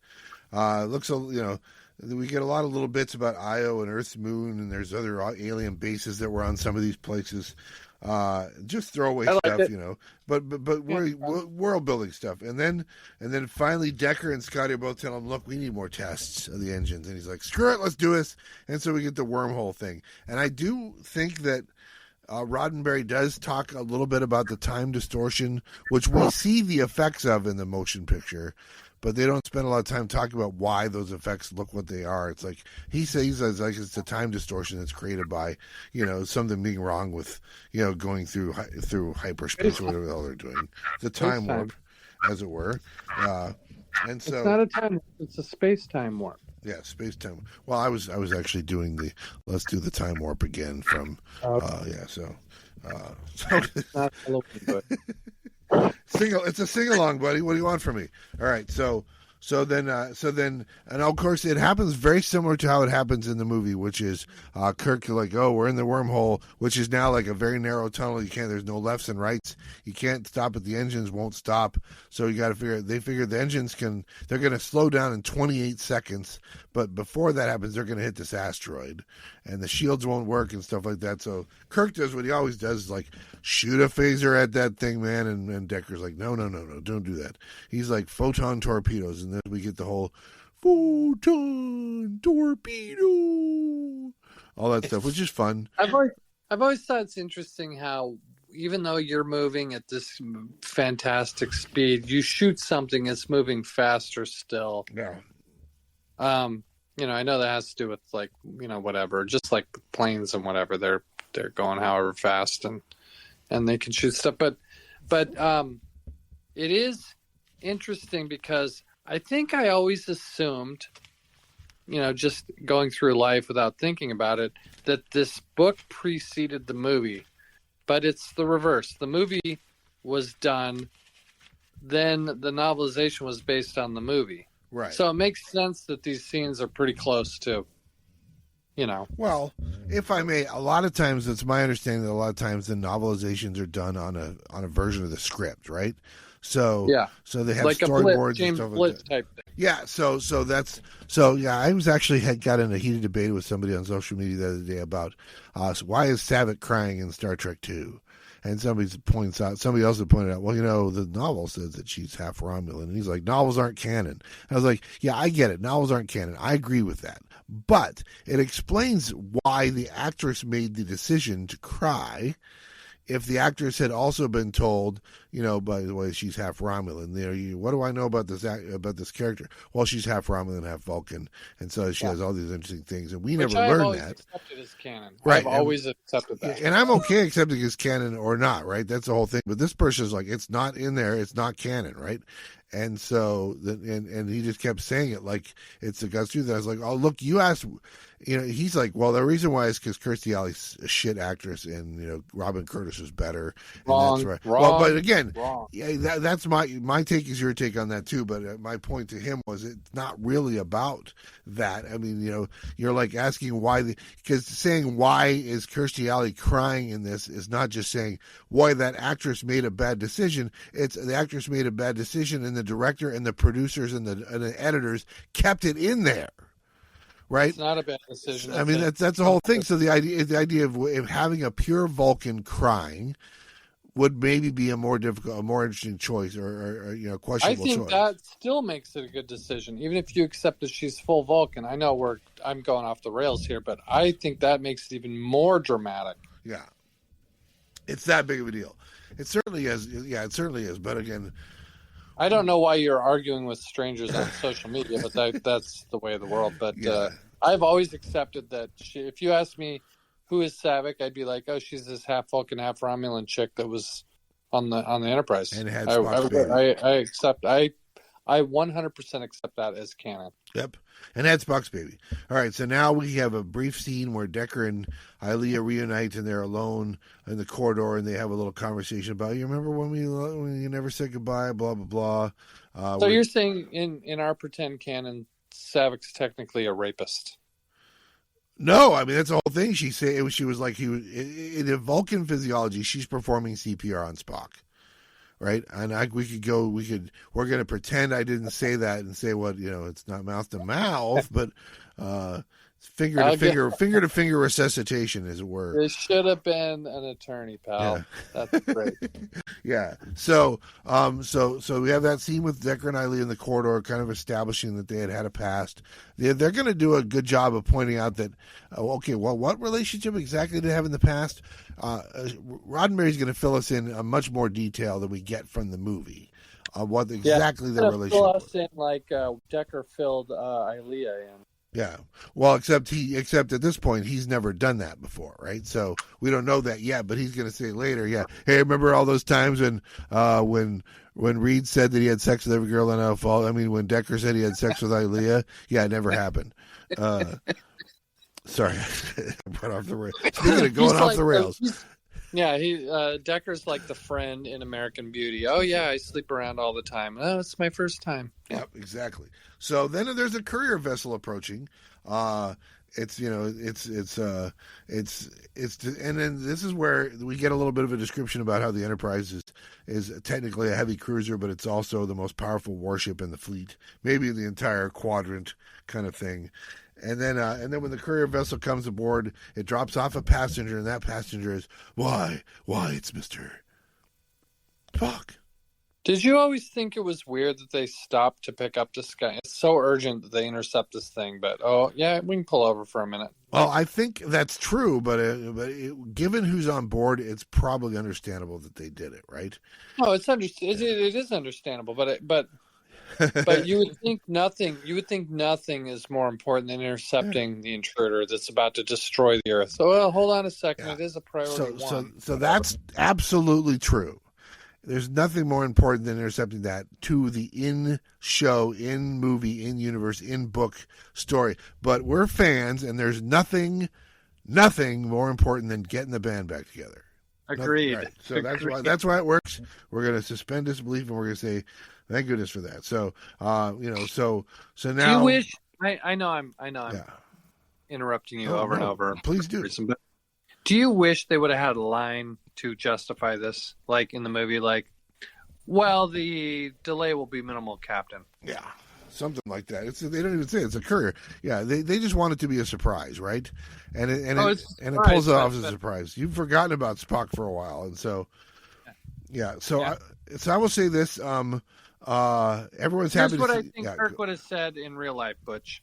Looks we get a lot of little bits about Io and Earth's moon, and there's other alien bases that were on some of these places. Just throwaway stuff, but world building stuff, and then finally Decker and Scotty are both telling him, look, we need more tests of the engines, and he's like, screw it, let's do this. And so we get the wormhole thing, and I do think that Roddenberry does talk a little bit about the time distortion, which we see the effects of in the motion picture, but they don't spend a lot of time talking about why those effects look what they are. It's like he says like it's a time distortion that's created by something being wrong with going through hyperspace or whatever the hell they're doing, the time warp, as it were. And so
it's not a time warp; it's a space time warp.
Yeah, space time. Well, I was actually doing the let's do the time warp again from so
not looking good.
It's a sing along, buddy. What do you want from me? All right, so So then, and of course, it happens very similar to how it happens in the movie, which is Kirk like, oh, we're in the wormhole, which is now like a very narrow tunnel. There's no lefts and rights. You can't stop it. The engines won't stop. So you got to figure. They figure the engines they're going to slow down in 28 seconds, but before that happens, they're going to hit this asteroid, and the shields won't work and stuff like that. So Kirk does what he always does, is like shoot a phaser at that thing, man. And Decker's like, no, don't do that. He's like photon torpedoes, and then we get the whole photon torpedo, all that stuff, which is fun.
I've always thought it's interesting how even though you're moving at this fantastic speed, you shoot something that's moving faster still.
Yeah.
I know that has to do with like, whatever, just like planes and whatever, they're going however fast and they can shoot stuff. But it is interesting because I think I always assumed, just going through life without thinking about it, that this book preceded the movie. But it's the reverse. The movie was done, then the novelization was based on the movie.
Right.
So it makes sense that these scenes are pretty close to,
Well, if I may, a lot of times it's my understanding that a lot of times the novelizations are done on a version of the script, right? So
yeah.
So they have
like
storyboards
a James
and stuff
Blitz
like that.
type thing.
Yeah, I was actually got in a heated debate with somebody on social media the other day about why is Savick crying in Star Trek 2? And somebody else had pointed out, well, the novel says that she's half Romulan. And he's like, novels aren't canon. And I was like, yeah, I get it. Novels aren't canon. I agree with that. But it explains why the actress made the decision to cry. If the actress had also been told, by the way, she's half Romulan, what do I know about this character? Well, she's half Romulan, half Vulcan, and so she has all these interesting things, and we never learned that.
Accepted as canon.
Right.
I've always accepted that,
and I'm okay accepting as canon or not, right? That's the whole thing. But this person's like, it's not in there, it's not canon, right? And so, and he just kept saying it like it's the God's truth. And I was like, oh, look, you asked, he's like, well, the reason why is because Kirstie Alley's a shit actress and, Robin Curtis is better.
Wrong.
And that's right.
Wrong.
Well, but again,
wrong.
Yeah, that's my take is your take on that too. But my point to him was it's not really about that. I mean, you're like asking why, because saying why is Kirstie Alley crying in this is not just saying why that actress made a bad decision. It's the actress made a bad decision and the director and the producers and the editors kept it in there, right? It's
not a bad decision.
I mean, that's the whole thing. So the idea of having a pure Vulcan crying would maybe be a more interesting choice or questionable choice.
I think that still makes it a good decision, even if you accept that she's full Vulcan. I know I'm going off the rails here, but I think that makes it even more dramatic.
Yeah, it's that big of a deal. It certainly is. Yeah, it certainly is. But again,
I don't know why you're arguing with strangers on social media, but that's the way of the world. But I've always accepted that if you ask me who is Savick, I'd be like, oh, she's this half Vulcan, half Romulan chick that was on the Enterprise.
And had Spock's baby.
I accept. I 100% accept that as canon.
Yep. And had Spock's baby. All right, so now we have a brief scene where Decker and Ilia reunite and they're alone in the corridor and they have a little conversation about, you remember when you never said goodbye, blah, blah, blah.
So you're saying in our pretend canon, Savick's technically a rapist?
No, I mean, that's the whole thing. She was like, in a Vulcan physiology, she's performing CPR on Spock. Right, and we're going to pretend I didn't say that and say what it's not mouth to mouth, but finger to finger resuscitation, as it were.
It should have been an attorney, pal. Yeah. That's great.
Yeah. So we have that scene with Decker and Ilia in the corridor, kind of establishing that they had a past. They're going to do a good job of pointing out that, what relationship exactly did they have in the past? Roddenberry's going to fill us in much more detail than we get from the movie on what exactly their relationship
fill
was.
us in like Decker filled Ilia in.
Yeah. Well, except at this point, he's never done that before, right? So we don't know that yet, but he's going to say later, hey, remember all those times when Reed said that he had sex with every girl in Fall? I mean, when Decker said he had sex with Ilia? Yeah, it never happened. Sorry, I went off the rails. Speaking of going off the rails.
Yeah, Decker's like the friend in American Beauty. Oh yeah, I sleep around all the time. Oh, it's my first time. Yeah,
Yep, exactly. So then there's a courier vessel approaching. It's and then this is where we get a little bit of a description about how the Enterprise is technically a heavy cruiser, but it's also the most powerful warship in the fleet, maybe in the entire quadrant, kind of thing. And then when the courier vessel comes aboard, it drops off a passenger, and that passenger is why it's Mr. Spock.
Did you always think it was weird that they stopped to pick up this guy? It's so urgent that they intercept this thing, but oh yeah, we can pull over for a minute.
Well, I think that's true, but given who's on board, it's probably understandable that they did it, right?
Oh, it is understandable, but you would think nothing. You would think nothing is more important than intercepting the intruder that's about to destroy the Earth. So, well, hold on a second. Yeah. It is a priority one.
So that's absolutely true. There's nothing more important than intercepting that to the in-show, in-movie, in-universe, in-book story. But we're fans, and there's nothing more important than getting the band back together.
Agreed.
Right. So that's why it works. We're going to suspend disbelief, and we're going to say, thank goodness for that. So, so now.
Do you wish? I know I'm interrupting you over and over.
Please do.
Do you wish they would have had a line to justify this, like in the movie, like, well, the delay will be minimal, Captain?
Yeah, something like that. They don't even say it's a courier. Yeah, they just want it to be a surprise, right? And it pulls it off as a surprise. You've forgotten about Spock for a while, and so I will say this. Everyone's happy.
Here's what I think Kirk would have said in real life, Butch.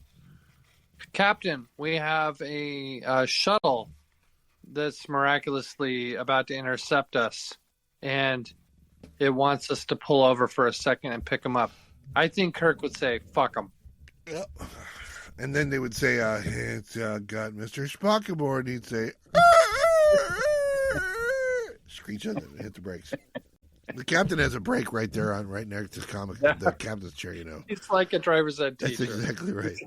Captain, we have a shuttle that's miraculously about to intercept us, and it wants us to pull over for a second and pick them up. I think Kirk would say, fuck them.
Yep. And then they would say, it's got Mr. Spock aboard, and he'd say, screech and hit the brakes. The captain has a brake right there right next to the captain's chair, you know.
It's like a driver's ed teacher.
That's exactly right.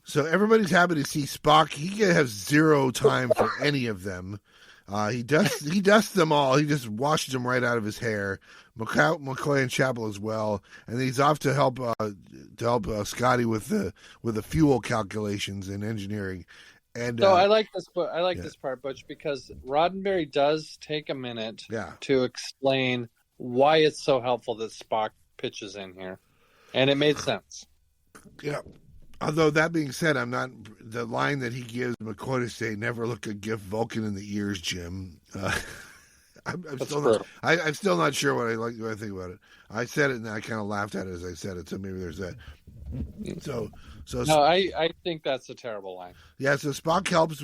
So everybody's happy to see Spock. He has zero time for any of them. He dusts them all. He just washes them right out of his hair. McCoy and Chapel as well, and he's off to help Scotty with the fuel calculations and engineering. And
so I like this. This part, Butch, because Roddenberry does take a minute to explain why it's so helpful that Spock pitches in here, and it made sense.
Yeah. Although that being said, the line that he gives McCoy to say, "Never look a gift Vulcan in the ears, Jim." I'm still not sure what I think about it. I said it and I kind of laughed at it as I said it. So maybe there's that. So
no, I think that's a terrible line.
Yeah. So Spock helps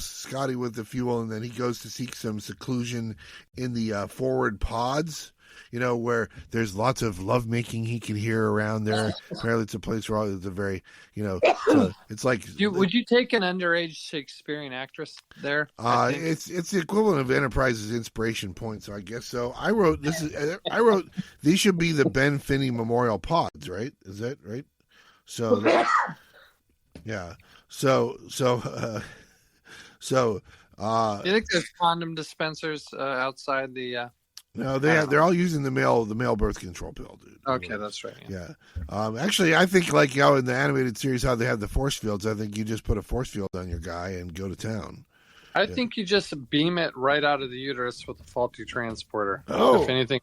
Scotty with the fuel, and then he goes to seek some seclusion in the forward pods. You know, where there's lots of lovemaking he can hear around there. Apparently, it's a place where it's a very, so it's like.
Would you take an underage Shakespearean actress there?
It's the equivalent of Enterprise's inspiration point, so I guess so. I wrote these should be the Ben Finney Memorial Pods, right? Is that right? So, yeah. So.
You think there's condom dispensers outside the?
No, they're all using the male birth control pill, dude.
Okay, that's right.
Yeah. Actually, I think like how in the animated series how they have the force fields, I think you just put a force field on your guy and go to town.
I think you just beam it right out of the uterus with a faulty transporter.
Oh,
if anything.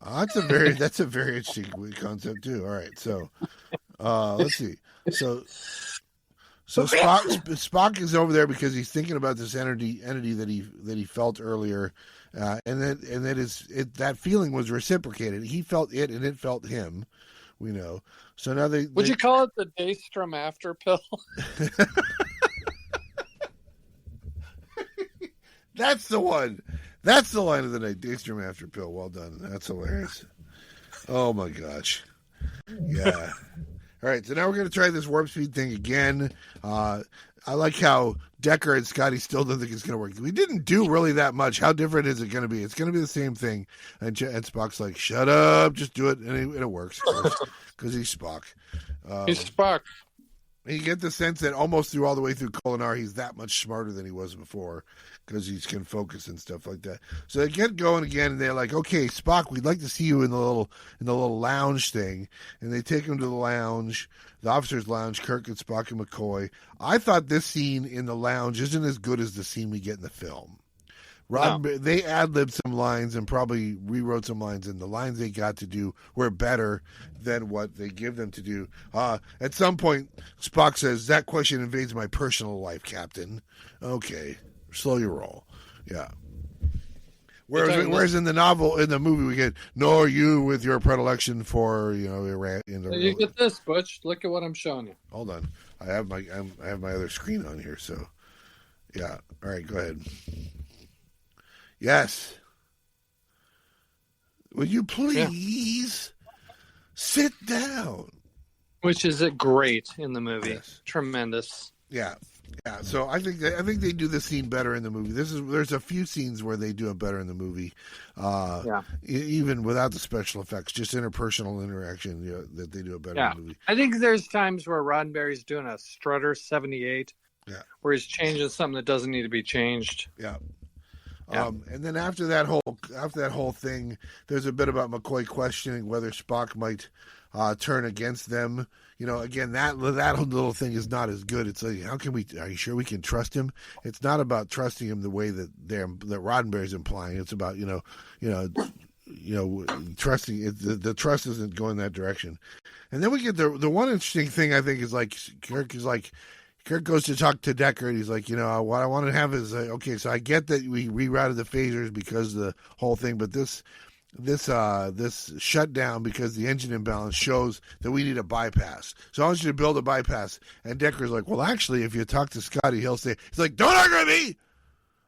That's a very interesting concept too. All right, so let's see. So Spock is over there because he's thinking about this entity that he felt earlier. And that feeling was reciprocated. He felt it, and it felt him. We know. So now
would you call it the Daystrom after pill?
That's the one. That's the line of the night. Daystrom after pill. Well done. That's hilarious. Oh my gosh. Yeah. All right. So now we're going to try this warp speed thing again. I like how Decker and Scotty still don't think it's going to work. We didn't do really that much. How different is it going to be? It's going to be the same thing. And Spock's like, shut up, just do it. And it works because he's Spock.
He's Spock.
And you get the sense that almost through all the way through Kulinar, he's that much smarter than he was before because he can focus and stuff like that. So they get going again, and they're like, "Okay, Spock, we'd like to see you in the little lounge thing." And they take him to the lounge, the officers' lounge. Kirk and Spock and McCoy. I thought this scene in the lounge isn't as good as the scene we get in the film. They ad-libbed some lines and probably rewrote some lines, and the lines they got to do were better than what they give them to do. At some point, Spock says, "That question invades my personal life, Captain." Okay, slow your roll. Yeah. Whereas in the movie, we get, "Nor you with your predilection for Iran."
You get this, Butch. Look at what I'm showing you.
Hold on, I have my other screen on here, so yeah. All right, go ahead. Yes. Will you please sit down?
Which is great in the movie.
Yes.
Tremendous.
Yeah. So I think they do the scene better in the movie. There's a few scenes where they do it better in the movie. Even without the special effects, just interpersonal interaction, that they do it better in the movie.
I think there's times where Roddenberry's doing a Strutter 78.
Yeah.
Where he's changing something that doesn't need to be changed.
Yeah. And then after that whole thing, there's a bit about McCoy questioning whether Spock might turn against them. Again, that little thing is not as good. It's like, are you sure we can trust him? It's not about trusting him the way that Roddenberry's implying. It's about trusting. The trust isn't going that direction. And then we get the one interesting thing I think is like Kirk goes to talk to Decker, and he's like, what I want to have is, okay, so I get that we rerouted the phasers because of the whole thing, but this shutdown because the engine imbalance shows that we need a bypass. So I want you to build a bypass. And Decker's like, well, actually, if you talk to Scotty, he's like, don't argue with me!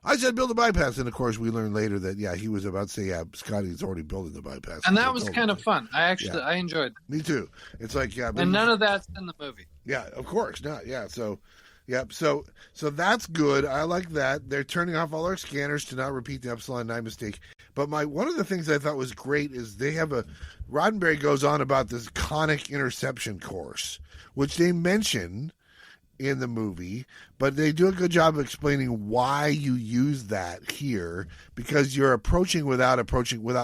I said build a bypass. And, of course, we learned later that, he was about to say, Scotty's already building the bypass.
And that was kind of fun. I enjoyed it.
Me too. It's like,
and none of that's in the movie.
Yeah, of course not. Yeah, so that's good. I like that. They're turning off all our scanners to not repeat the Epsilon 9 mistake. But one of the things I thought was great is they have Roddenberry goes on about this conic interception course, which they mention in the movie, but they do a good job of explaining why you use that here, because you're approaching without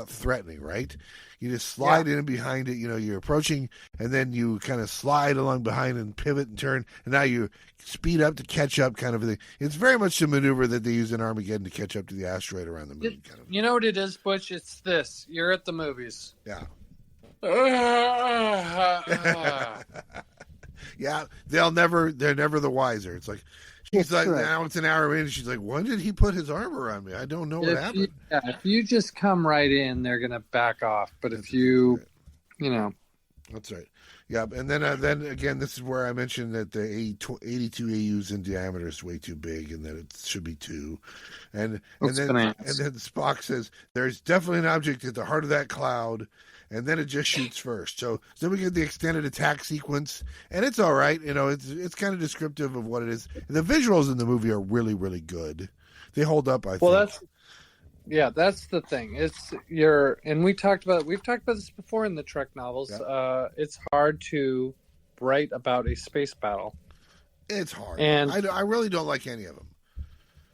threatening, right? You just slide in behind it, you're approaching, and then you kind of slide along behind and pivot and turn, and now you speed up to catch up kind of thing. It's very much the maneuver that they use in Armageddon to catch up to the asteroid around the moon.
You know what it is, Butch? It's this. You're at the movies.
Yeah. Yeah, they're never the wiser. It's like, she's like, now it's an hour in, and she's like, when did he put his arm around me? I don't know what happened.
If you just come right in, they're going to back off. But if you,
That's right. Yeah, and then again, this is where I mentioned that the 82 AUs in diameter is way too big, and that it should be 2. And then Spock says there's definitely an object at the heart of that cloud, and then it just shoots first. So then we get the extended attack sequence, and it's all right. It's kind of descriptive of what it is. The visuals in the movie are really, really good. They hold up, I think.
That's the thing. We've talked about this before in the Trek novels. Yeah. It's hard to write about a space battle.
It's hard,
and
I really don't like any of them.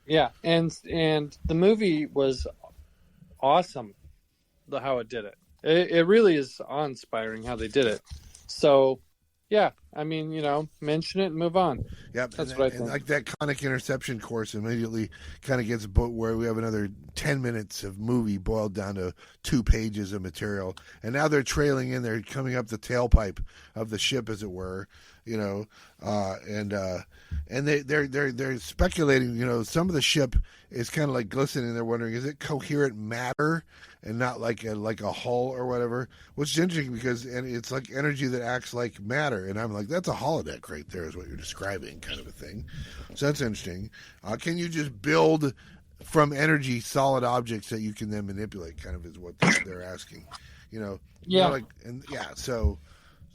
Yeah, and the movie was awesome. How it did it. It really is awe-inspiring how they did it. So, yeah, mention it and move on.
Yep,
that's what I think.
And like that conic interception course immediately kind of gets where we have another 10 minutes of movie boiled down to 2 pages of material, and now they're trailing in. They're coming up the tailpipe of the ship, as it were. And they're speculating. Some of the ship is kind of like glistening. They're wondering, is it coherent matter and not like a hull or whatever? Which is interesting because it's like energy that acts like matter. And I'm like, that's a holodeck right there, is what you're describing, kind of a thing. So that's interesting. Can you just build from energy solid objects that you can then manipulate? Kind of is what they're asking.
Yeah.
So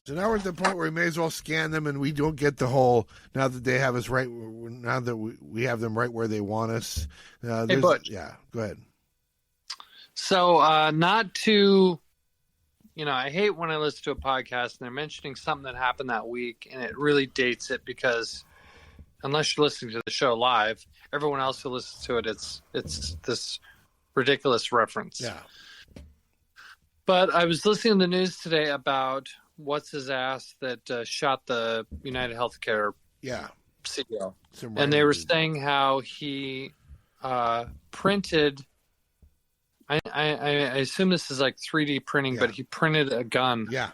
now we're at the point where we may as well scan them, and we don't get the whole, now that they have us right, now that we have them right where they want us.
Hey, Butch.
Yeah, go ahead.
So not to, I hate when I listen to a podcast and they're mentioning something that happened that week and it really dates it because unless you're listening to the show live, everyone else who listens to it, it's this ridiculous reference.
Yeah.
But I was listening to the news today about what's his ass that shot the United Healthcare CEO. And they were saying how he printed... I assume this is like 3D printing, but he printed a gun.
Yeah.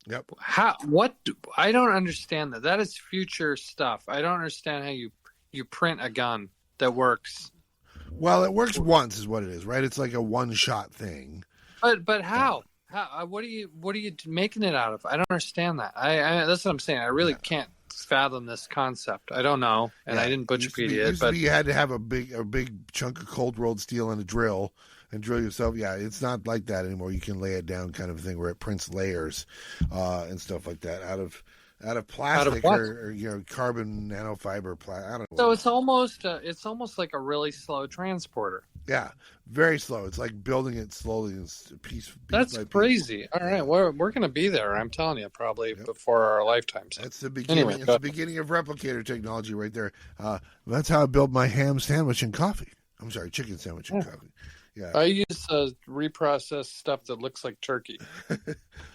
Yep.
I don't understand that. That is future stuff. I don't understand how you print a gun that works.
Well, it works once is what it is, right? It's like a one-shot thing.
But how? How? What are you making it out of? I don't understand that. I that's what I'm saying. I really can't fathom this concept. I don't know, and I didn't Butcherpedia it. But
you had to have a big chunk of cold rolled steel and a drill. And drill yourself. Yeah, it's not like that anymore. You can lay it down, kind of thing, where it prints layers and stuff like that out of plastic or carbon nanofiber. I don't know.
So it's almost like a really slow transporter.
Yeah, very slow. It's like building it slowly and piece.
That's crazy. Piece. All right, we're going to be there. I'm telling you, probably before our lifetimes.
That's the beginning. Anyway, it's the beginning of replicator technology, right there. That's how I built my ham sandwich and coffee. I'm sorry, chicken sandwich and coffee. Yeah.
I use reprocessed stuff that looks like turkey.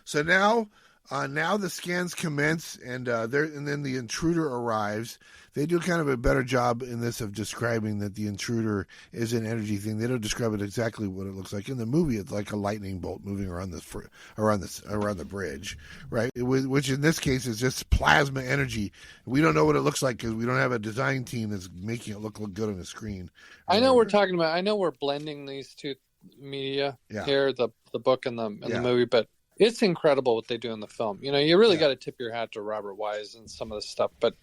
So now the scans commence, and then the intruder arrives. They do kind of a better job in this of describing that the intruder is an energy thing. They don't describe it exactly what it looks like in the movie. It's like a lightning bolt moving around the bridge, right? Which in this case is just plasma energy. We don't know what it looks like because we don't have a design team that's making it look good on the screen.
I know we're blending these two media here, the book and the movie, but it's incredible what they do in the film. You really got to tip your hat to Robert Wise and some of the stuff. But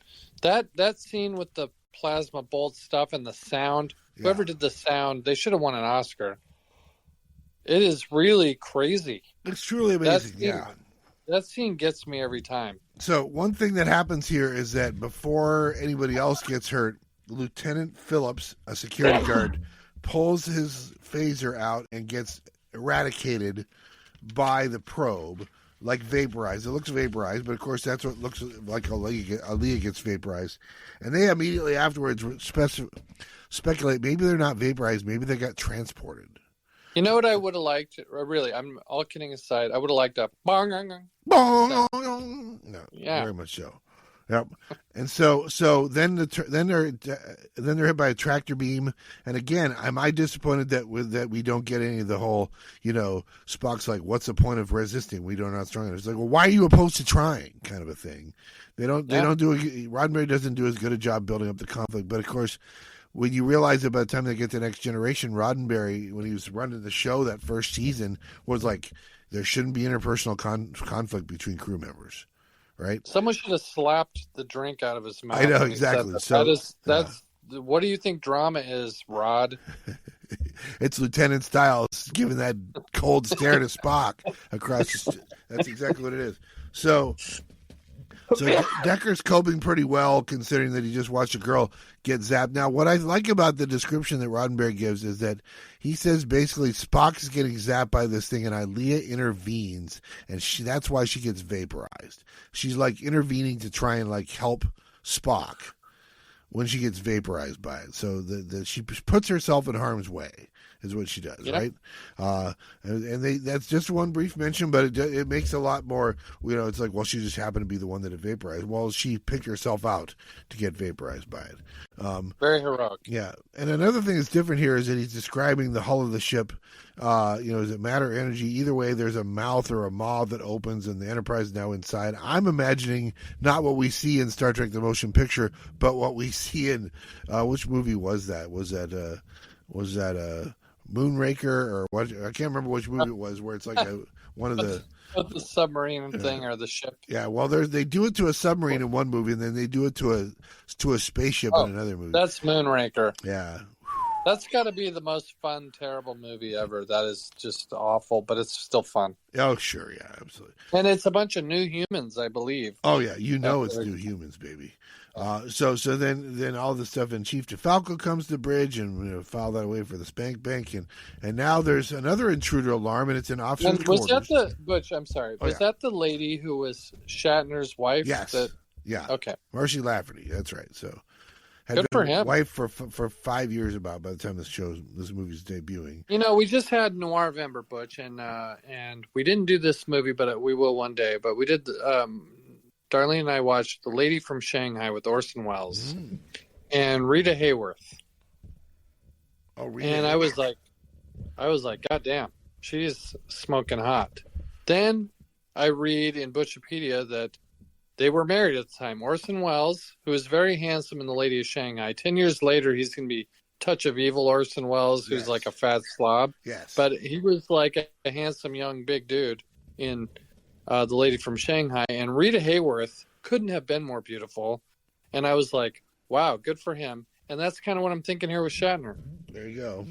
that scene with the plasma bolt stuff and the sound, whoever did the sound, they should have won an Oscar. It is really crazy.
It's truly amazing.
That scene gets me every time.
So one thing that happens here is that before anybody else gets hurt, Lieutenant Phillips, a security guard, pulls his phaser out and gets eradicated by the probe, like vaporized. It looks vaporized, but of course that's what it looks like. Aaliyah gets vaporized, and they immediately afterwards speculate maybe they're not vaporized, maybe they got transported.
You know what I would have liked? Really, I'm all kidding aside. I would have liked a bong.
No, very much so. Yep. And so then they're hit by a tractor beam, and again, am I disappointed that we don't get any of the whole, Spock's like, what's the point of resisting? We don't know how strong it is. It's like, well, why are you opposed to trying? Kind of a thing. Roddenberry doesn't do as good a job building up the conflict, but of course, when you realize that by the time they get to Next Generation, Roddenberry, when he was running the show that first season, was like, there shouldn't be interpersonal conflict between crew members. Right.
Someone should have slapped the drink out of his mouth.
I know exactly.
That's what do you think drama is, Rod?
It's Lieutenant Stiles giving that cold stare to Spock across. That's exactly what it is. So Decker's coping pretty well, considering that he just watched a girl get zapped. Now, what I like about the description that Roddenberry gives is that he says basically Spock is getting zapped by this thing, and Aaliyah intervenes, and that's why she gets vaporized. She's like intervening to try and like help Spock when she gets vaporized by it. So she puts herself in harm's way. Is what she does, right? That's just one brief mention, but it makes a lot more. It's like, well, she just happened to be the one that it vaporized. Well, she picked herself out to get vaporized by it.
Very heroic.
Yeah, and another thing that's different here is that he's describing the hull of the ship. Is it matter or energy? Either way, there's a mouth or a maw that opens, and the Enterprise is now inside. I'm imagining not what we see in Star Trek: The Motion Picture, but what we see in which movie was that? Was that Moonraker or what? I can't remember which movie it was, where it's like one of the
submarine thing or the ship.
Yeah, well, they do it to a submarine in one movie, and then they do it to a spaceship in another movie.
That's Moonraker.
Yeah.
That's got to be the most fun, terrible movie ever. That is just awful, but it's still fun.
Oh, sure, yeah, absolutely.
And it's a bunch of new humans, I believe.
Oh yeah, it's new humans, baby. So then all the stuff, and Chief DeFalco comes to the bridge and file that away for the Spank Bank, and now there's another intruder alarm, and it's in officers' quarters.
Was that the Butch? I'm sorry. Was that the lady who was Shatner's wife?
Yes. Yeah.
Okay.
Marcy Lafferty. That's right. So had
good
been
for him.
Wife for 5 years by the time this movie's debuting.
We just had Noirvember, Butch, and we didn't do this movie, but we will one day. But we did. Darlene and I watched The Lady from Shanghai with Orson Welles and Rita Hayworth.
Oh, Rita!
And I was like, God damn, she's smoking hot. Then I read in Butchipedia that they were married at the time. Orson Welles, who was very handsome in The Lady of Shanghai. 10 years later, he's going to be Touch of Evil Orson Welles, who's like a fat slob.
Yes.
But he was like a handsome, young, big dude in The Lady from Shanghai. And Rita Hayworth couldn't have been more beautiful. And I was like, wow, good for him. And that's kind of what I'm thinking here with Shatner.
There you go.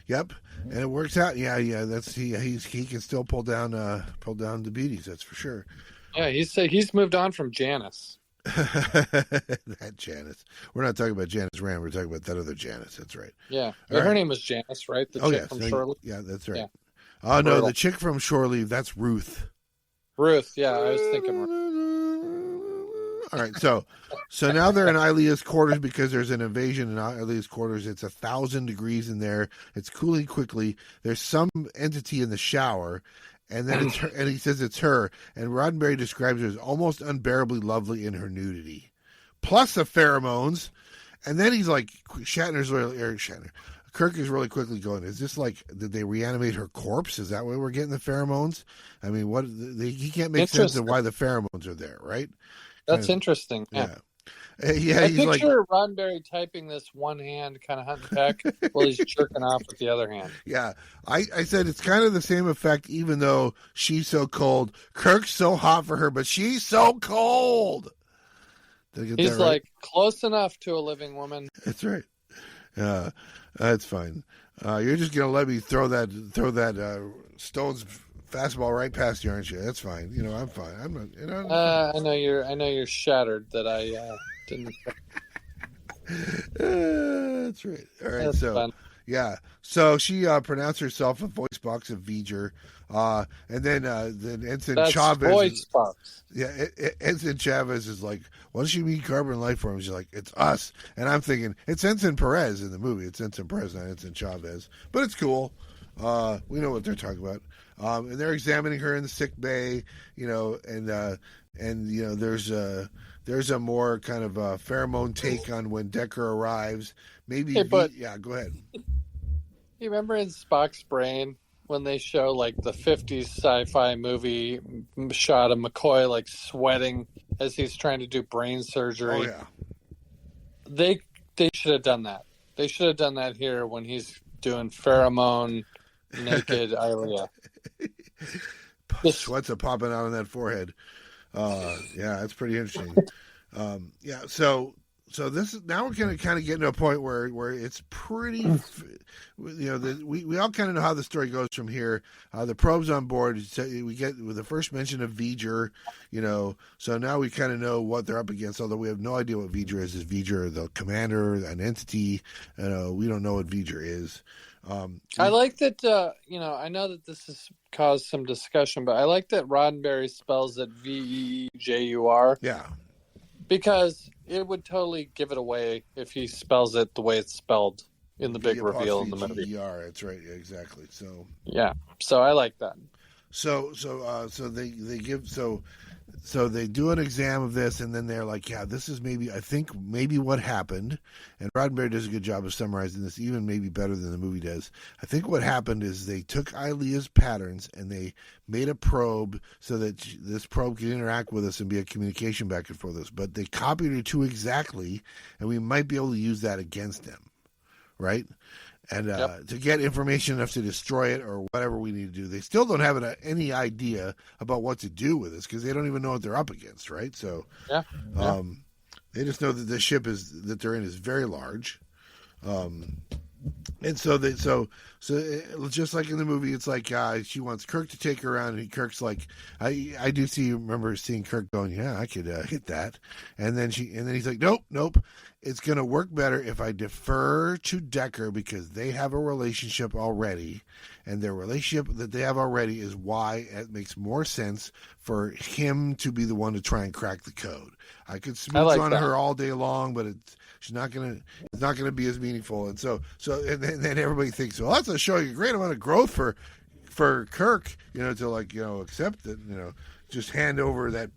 Yep, and it works out. Yeah. That's he can still pull down the beaties. That's for sure.
Yeah, he's moved on from Janice.
That Janice. We're not talking about Janice Rand. We're talking about that other Janice. That's right.
Yeah, her name was Janice, right? The chick from Shore Leave.
Yeah, that's right.
Yeah.
Oh no, the chick from Shore Leave. That's Ruth.
Ruth. Yeah, I was thinking.
All right, so now they're in Ilea's quarters because there's an invasion in Ilea's quarters. It's 1,000 degrees in there. It's cooling quickly. There's some entity in the shower. And then it's her, and he says it's her. And Roddenberry describes her as almost unbearably lovely in her nudity, plus the pheromones. And then he's like, Kirk is really quickly going, is this like, did they reanimate her corpse? Is that why we're getting the pheromones? I mean, he can't make sense of why the pheromones are there, right?
That's interesting. Yeah.
Yeah,
I picture Roddenberry typing this one hand, kind of hunting peck, while he's jerking off with the other hand.
Yeah, I said it's kind of the same effect, even though she's so cold. Kirk's so hot for her, but she's so cold.
He's right? Like, close enough to a living woman.
That's right. Yeah, that's fine. You're just gonna let me throw that Stone's fastball right past you, aren't you? That's fine. I'm fine. I'm not.
I know you're shattered that I didn't.
That's right. All right.
That's fun.
Yeah. So she pronounced herself a voice box of V'ger, and then Ensign Chavez.
Voice box.
Yeah, Ensign Chavez is like, what does she mean, carbon life form? She's like, it's us, and I'm thinking it's Ensign Perez in the movie. It's Ensign Perez, not Ensign Chavez, but it's cool. We know what they're talking about. And they're examining her in the sick bay, and there's a more kind of pheromone take on when Decker arrives. Maybe, yeah, go ahead.
You remember in Spock's brain when they show like the 50s sci-fi movie shot of McCoy like sweating as he's trying to do brain surgery?
Oh yeah.
They should have done that. They should have done that here when he's doing pheromone naked Ilia.
Sweats are popping out on that forehead. Yeah, that's pretty interesting. Yeah, so this is now we're going to kind of get to a point where it's pretty, we all kind of know how the story goes from here. The probe's on board. We get with the first mention of V'ger, so now we kind of know what they're up against. Although we have no idea what V'ger is. Is V'ger the commander, an entity? We don't know what V'ger is.
I like that. I know that this has caused some discussion, but I like that Roddenberry spells it Vejur.
Yeah,
because it would totally give it away if he spells it the way it's spelled in the big reveal in the movie.
Vejur, that's right, yeah, exactly. So
yeah, so I like that.
So they do an exam of this, and then they're like, yeah, this is maybe what happened. And Roddenberry does a good job of summarizing this, even maybe better than the movie does. I think what happened is they took Ilea's patterns and they made a probe so that this probe could interact with us and be a communication back and forth with us. But they copied her too exactly, and we might be able to use that against them, right? And to get information enough to destroy it or whatever we need to do. They still don't have any idea about what to do with this because they don't even know what they're up against, right? So they just know that the ship that they're in is very large. And so just like in the movie, it's like she wants Kirk to take her around, and Kirk's like, I do remember seeing Kirk going, yeah, I could hit that, and then he's like, nope, it's gonna work better if I defer to Decker because they have a relationship already, and their relationship that they have already is why it makes more sense for him to be the one to try and crack the code. I could smooch on her all day long, but it's not gonna be as meaningful. And so then everybody thinks, well, that's showing a great amount of growth for Kirk, to accept it, just hand over that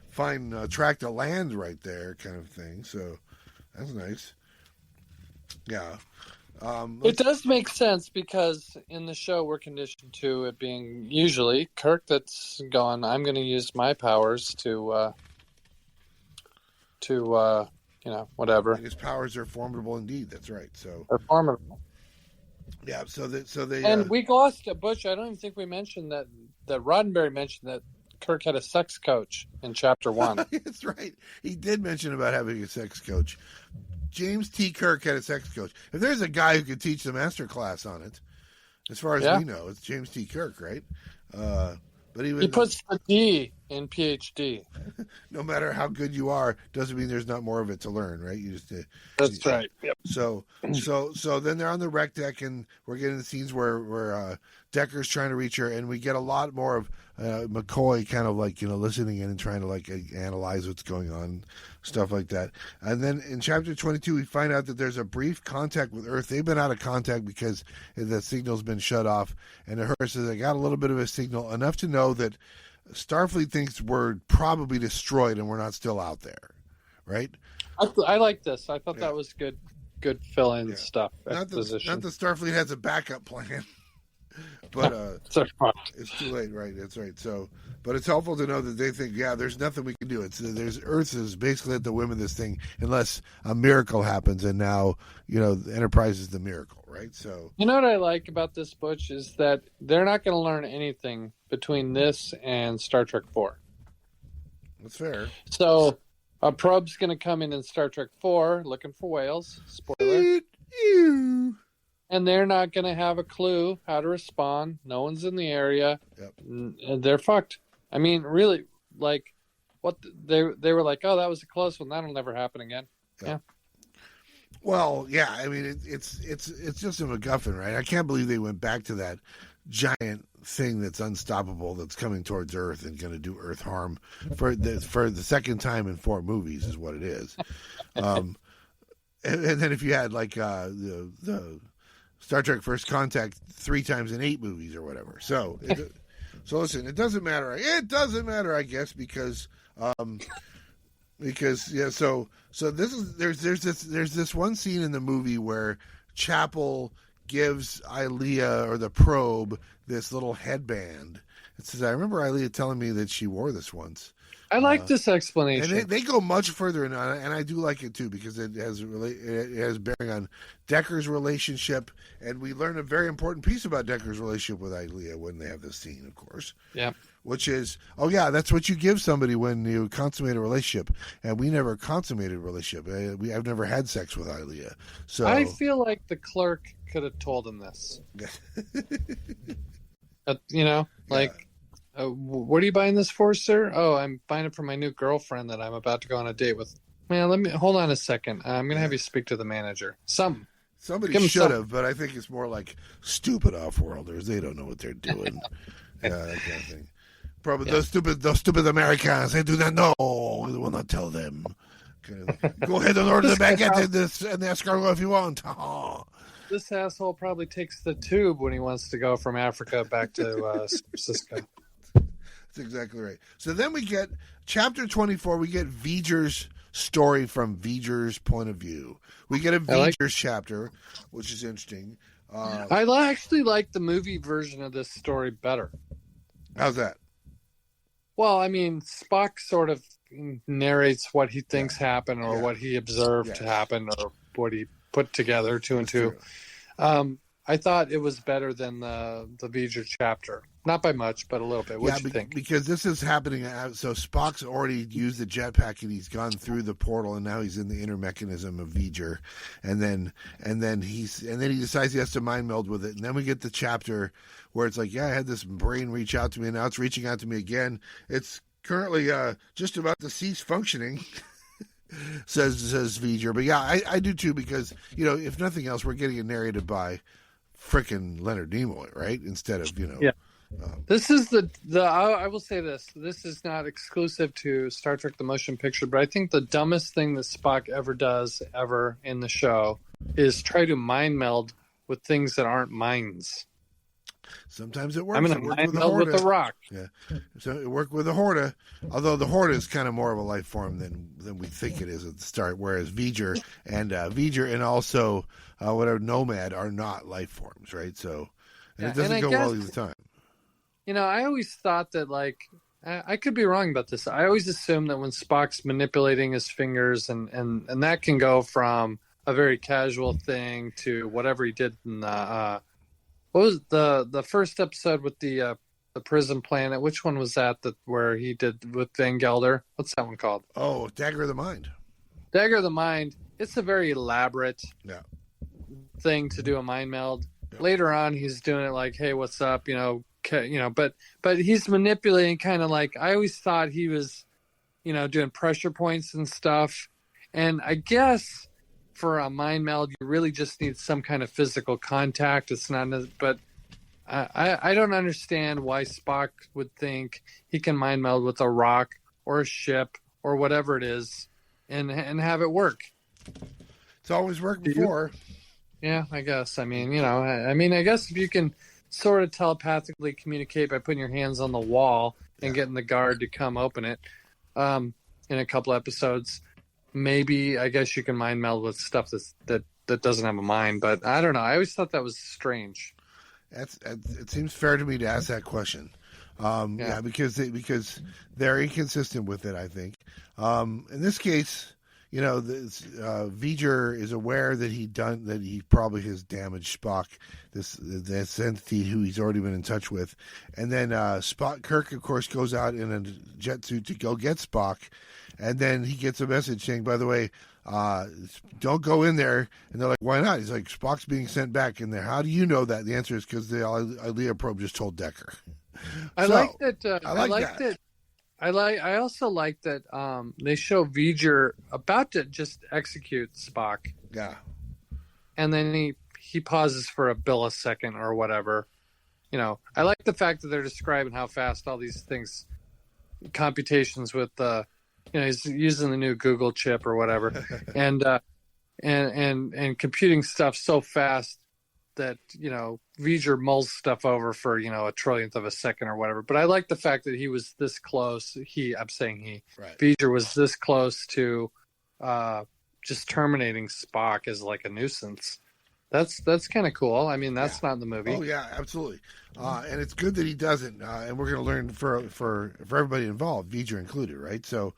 fine tract of land right there, kind of thing. So that's nice. Yeah.
It does make sense because in the show we're conditioned to it being usually Kirk that's going, I'm going to use my powers to whatever.
And his powers are formidable indeed. That's right. So
they're formidable.
Yeah. So they
and we lost Butch. I don't even think we mentioned that Roddenberry mentioned that Kirk had a sex coach in chapter 1.
That's right. He did mention about having a sex coach. James T. Kirk had a sex coach. If there's a guy who could teach the master class on it, as far as we know, it's James T. Kirk, right? But he
puts the D in PhD.
No matter how good you are, doesn't mean there's not more of it to learn, right?
That's right. Yep.
So then they're on the rec deck, and we're getting the scenes where Decker's trying to reach her, and we get a lot more of McCoy kind of like listening in and trying to analyze what's going on, stuff like that. And then in chapter 22, we find out that there's a brief contact with Earth. They've been out of contact because the signal's been shut off. And Uhura says, I got a little bit of a signal, enough to know that Starfleet thinks we're probably destroyed and we're not still out there, right?
I like this. I thought that was good fill-in stuff.
Not that Starfleet has a backup plan. But it's too late, right? That's right. So, but it's helpful to know that they think, there's nothing we can do. Earth is basically at the whim of this thing, unless a miracle happens, and now Enterprise is the miracle, right? So,
you know what I like about this, Butch, is that they're not going to learn anything between this and Star Trek 4.
That's fair.
So, a probe's going to come in Star Trek 4 looking for whales. Spoiler. And they're not going to have a clue how to respond. No one's in the area.
Yep.
And they're fucked. I mean, really, what they were like, oh, that was a close one. That'll never happen again. Yep. Yeah.
Well, yeah. I mean, it's just a MacGuffin, right? I can't believe they went back to that giant thing that's unstoppable, that's coming towards Earth and going to do Earth harm for the second time in 4 movies, is what it is. And then if you had the Star Trek First Contact 3 times in 8 movies or whatever. So listen, it doesn't matter. It doesn't matter, I guess, because So there's this one scene in the movie where Chapel gives Ilea, or the probe, this little headband. It says, I remember Ilea telling me that she wore this once.
I like this explanation.
And they go much further, and I do like it too, because it has bearing on Decker's relationship, and we learn a very important piece about Decker's relationship with Ilea when they have this scene, of course.
Yeah.
Which is, that's what you give somebody when you consummate a relationship, and we never consummated a relationship. I've never had sex with Ilea. So
I feel like the clerk could have told him this. What are you buying this for, sir? Oh, I'm buying it for my new girlfriend that I'm about to go on a date with. Man, let me hold on a second. I'm going to have you speak to the manager.
Somebody should have, but I think it's more like stupid off-worlders. They don't know what they're doing. That kind of thing. Probably those stupid Americans. They do not know. We will not tell them. Go ahead and order the baguette and the escargot if you want.
This asshole probably takes the tube when he wants to go from Africa back to San Francisco.
That's exactly right. So then we get chapter 24. We get V'ger's story from V'ger's point of view. We get a V'ger's chapter, which is interesting.
I actually like the movie version of this story better.
How's that?
Well, I mean, Spock sort of narrates what he thinks happened, or what he observed to happen, or what he put together 2 and 2. I thought it was better than the V'ger chapter. Not by much, but a little bit. What do you think?
Because this is happening. So Spock's already used the jetpack and he's gone through the portal, and now he's in the inner mechanism of V'ger, and then he decides he has to mind meld with it, and then we get the chapter where it's like, yeah, I had this brain reach out to me, and now it's reaching out to me again. It's currently just about to cease functioning. says V'ger, but yeah, I do too, because if nothing else, we're getting it narrated by frickin' Leonard Nimoy, right? Instead of
Yeah. This is I will say this. This is not exclusive to Star Trek the Motion Picture, but I think the dumbest thing that Spock ever does in the show is try to mind meld with things that aren't minds.
Sometimes it works.
I'm going to mind meld with the rock.
Yeah, so it worked with the Horta, although the Horta is kind of more of a life form than we think it is at the start, whereas V'ger and also whatever Nomad are not life forms, right? So it doesn't go well either time.
I always thought that, I could be wrong about this. I always assumed that when Spock's manipulating his fingers, and that can go from a very casual thing to whatever he did in the what was the first episode with the prison planet? Which one was that where he did with Van Gelder? What's that one called?
Oh, Dagger of the Mind. Dagger of the Mind.
It's a very elaborate thing to do a mind meld. Yeah. Later on, he's doing it like, "Hey, what's up?" But he's manipulating kind of like, I always thought he was, doing pressure points and stuff. And I guess for a mind meld, you really just need some kind of physical contact. It's not, but I don't understand why Spock would think he can mind meld with a rock or a ship or whatever it is and have it work.
It's always worked before.
Yeah, I guess. I guess if you can sort of telepathically communicate by putting your hands on the wall and getting the guard to come open it in a couple episodes, maybe I guess you can mind meld with stuff that doesn't have a mind, but I don't know. I always thought that was strange.
It seems fair to me to ask that question. Because they're inconsistent with it, I think. In this case, V'ger is aware that he probably has damaged Spock, this entity who he's already been in touch with, and then Kirk, of course, goes out in a jet suit to go get Spock, and then he gets a message saying, by the way, don't go in there, and they're like, why not? He's like, Spock's being sent back in there. How do you know that? The answer is because the Ilea probe just told Decker.
I like that. I also like that they show V'ger about to just execute Spock.
Yeah.
And then he pauses for a millisecond or whatever. I like the fact that they're describing how fast all these things, computations with he's using the new Google chip or whatever, and computing stuff so fast that V'ger mulls stuff over for a trillionth of a second or whatever. But I like the fact that he was this close. V'ger was this close to just terminating Spock as like a nuisance. That's kind of cool. I mean, that's not in the movie.
Oh yeah, absolutely. And it's good that he doesn't. And we're going to learn for everybody involved, V'ger included, right? So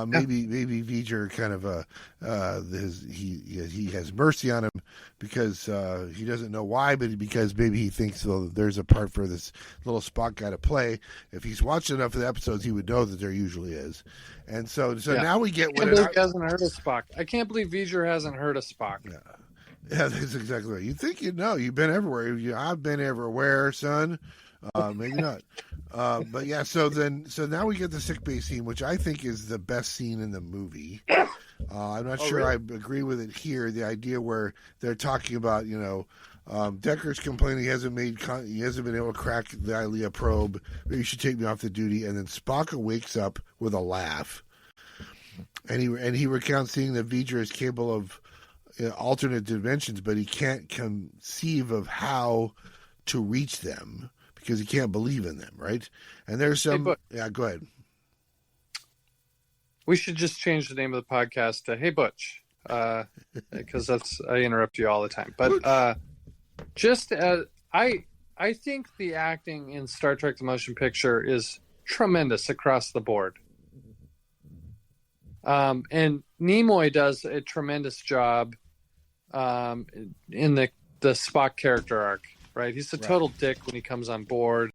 maybe V'ger kind of he has mercy on him because he doesn't know why, but because maybe he thinks there's a part for this little Spock guy to play. If he's watched enough of the episodes, he would know that there usually is. And so now we get.
I can't believe he hasn't heard of Spock. I can't believe V'ger hasn't heard of Spock.
Yeah, that's exactly right. You think you'd know. You've been everywhere. I've been everywhere, son. Maybe not. But yeah, so now we get the sickbay scene, which I think is the best scene in the movie. I'm not sure really? I agree with it here. The idea where they're talking about, Decker's complaining he hasn't been able to crack the Ilea probe. You should take me off the duty. And then Spock wakes up with a laugh, and he recounts seeing that V'ger is capable of alternate dimensions, but he can't conceive of how to reach them because he can't believe in them, right? And there's some... Hey, go ahead.
We should just change the name of the podcast to Hey Butch, because I interrupt you all the time. But I think the acting in Star Trek the Motion Picture is tremendous across the board. And Nimoy does a tremendous job in the Spock character arc, right? He's a total dick when he comes on board.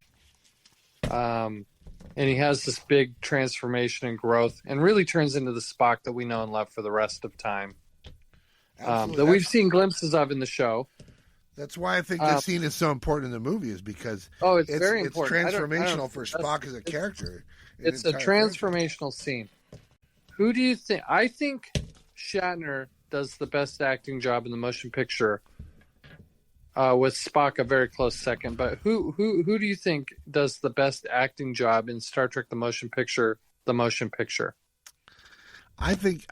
And he has this big transformation and growth, and really turns into the Spock that we know and love for the rest of time. That we've seen glimpses of in the show.
That's why I think this scene is so important in the movie, is because
it's very important.
It's transformational for Spock as a character.
It's a transformational scene. Who do you think? I think Shatner does the best acting job in the motion picture. With Spock a very close second, but who do you think does the best acting job in Star Trek the motion picture? The motion picture.
I think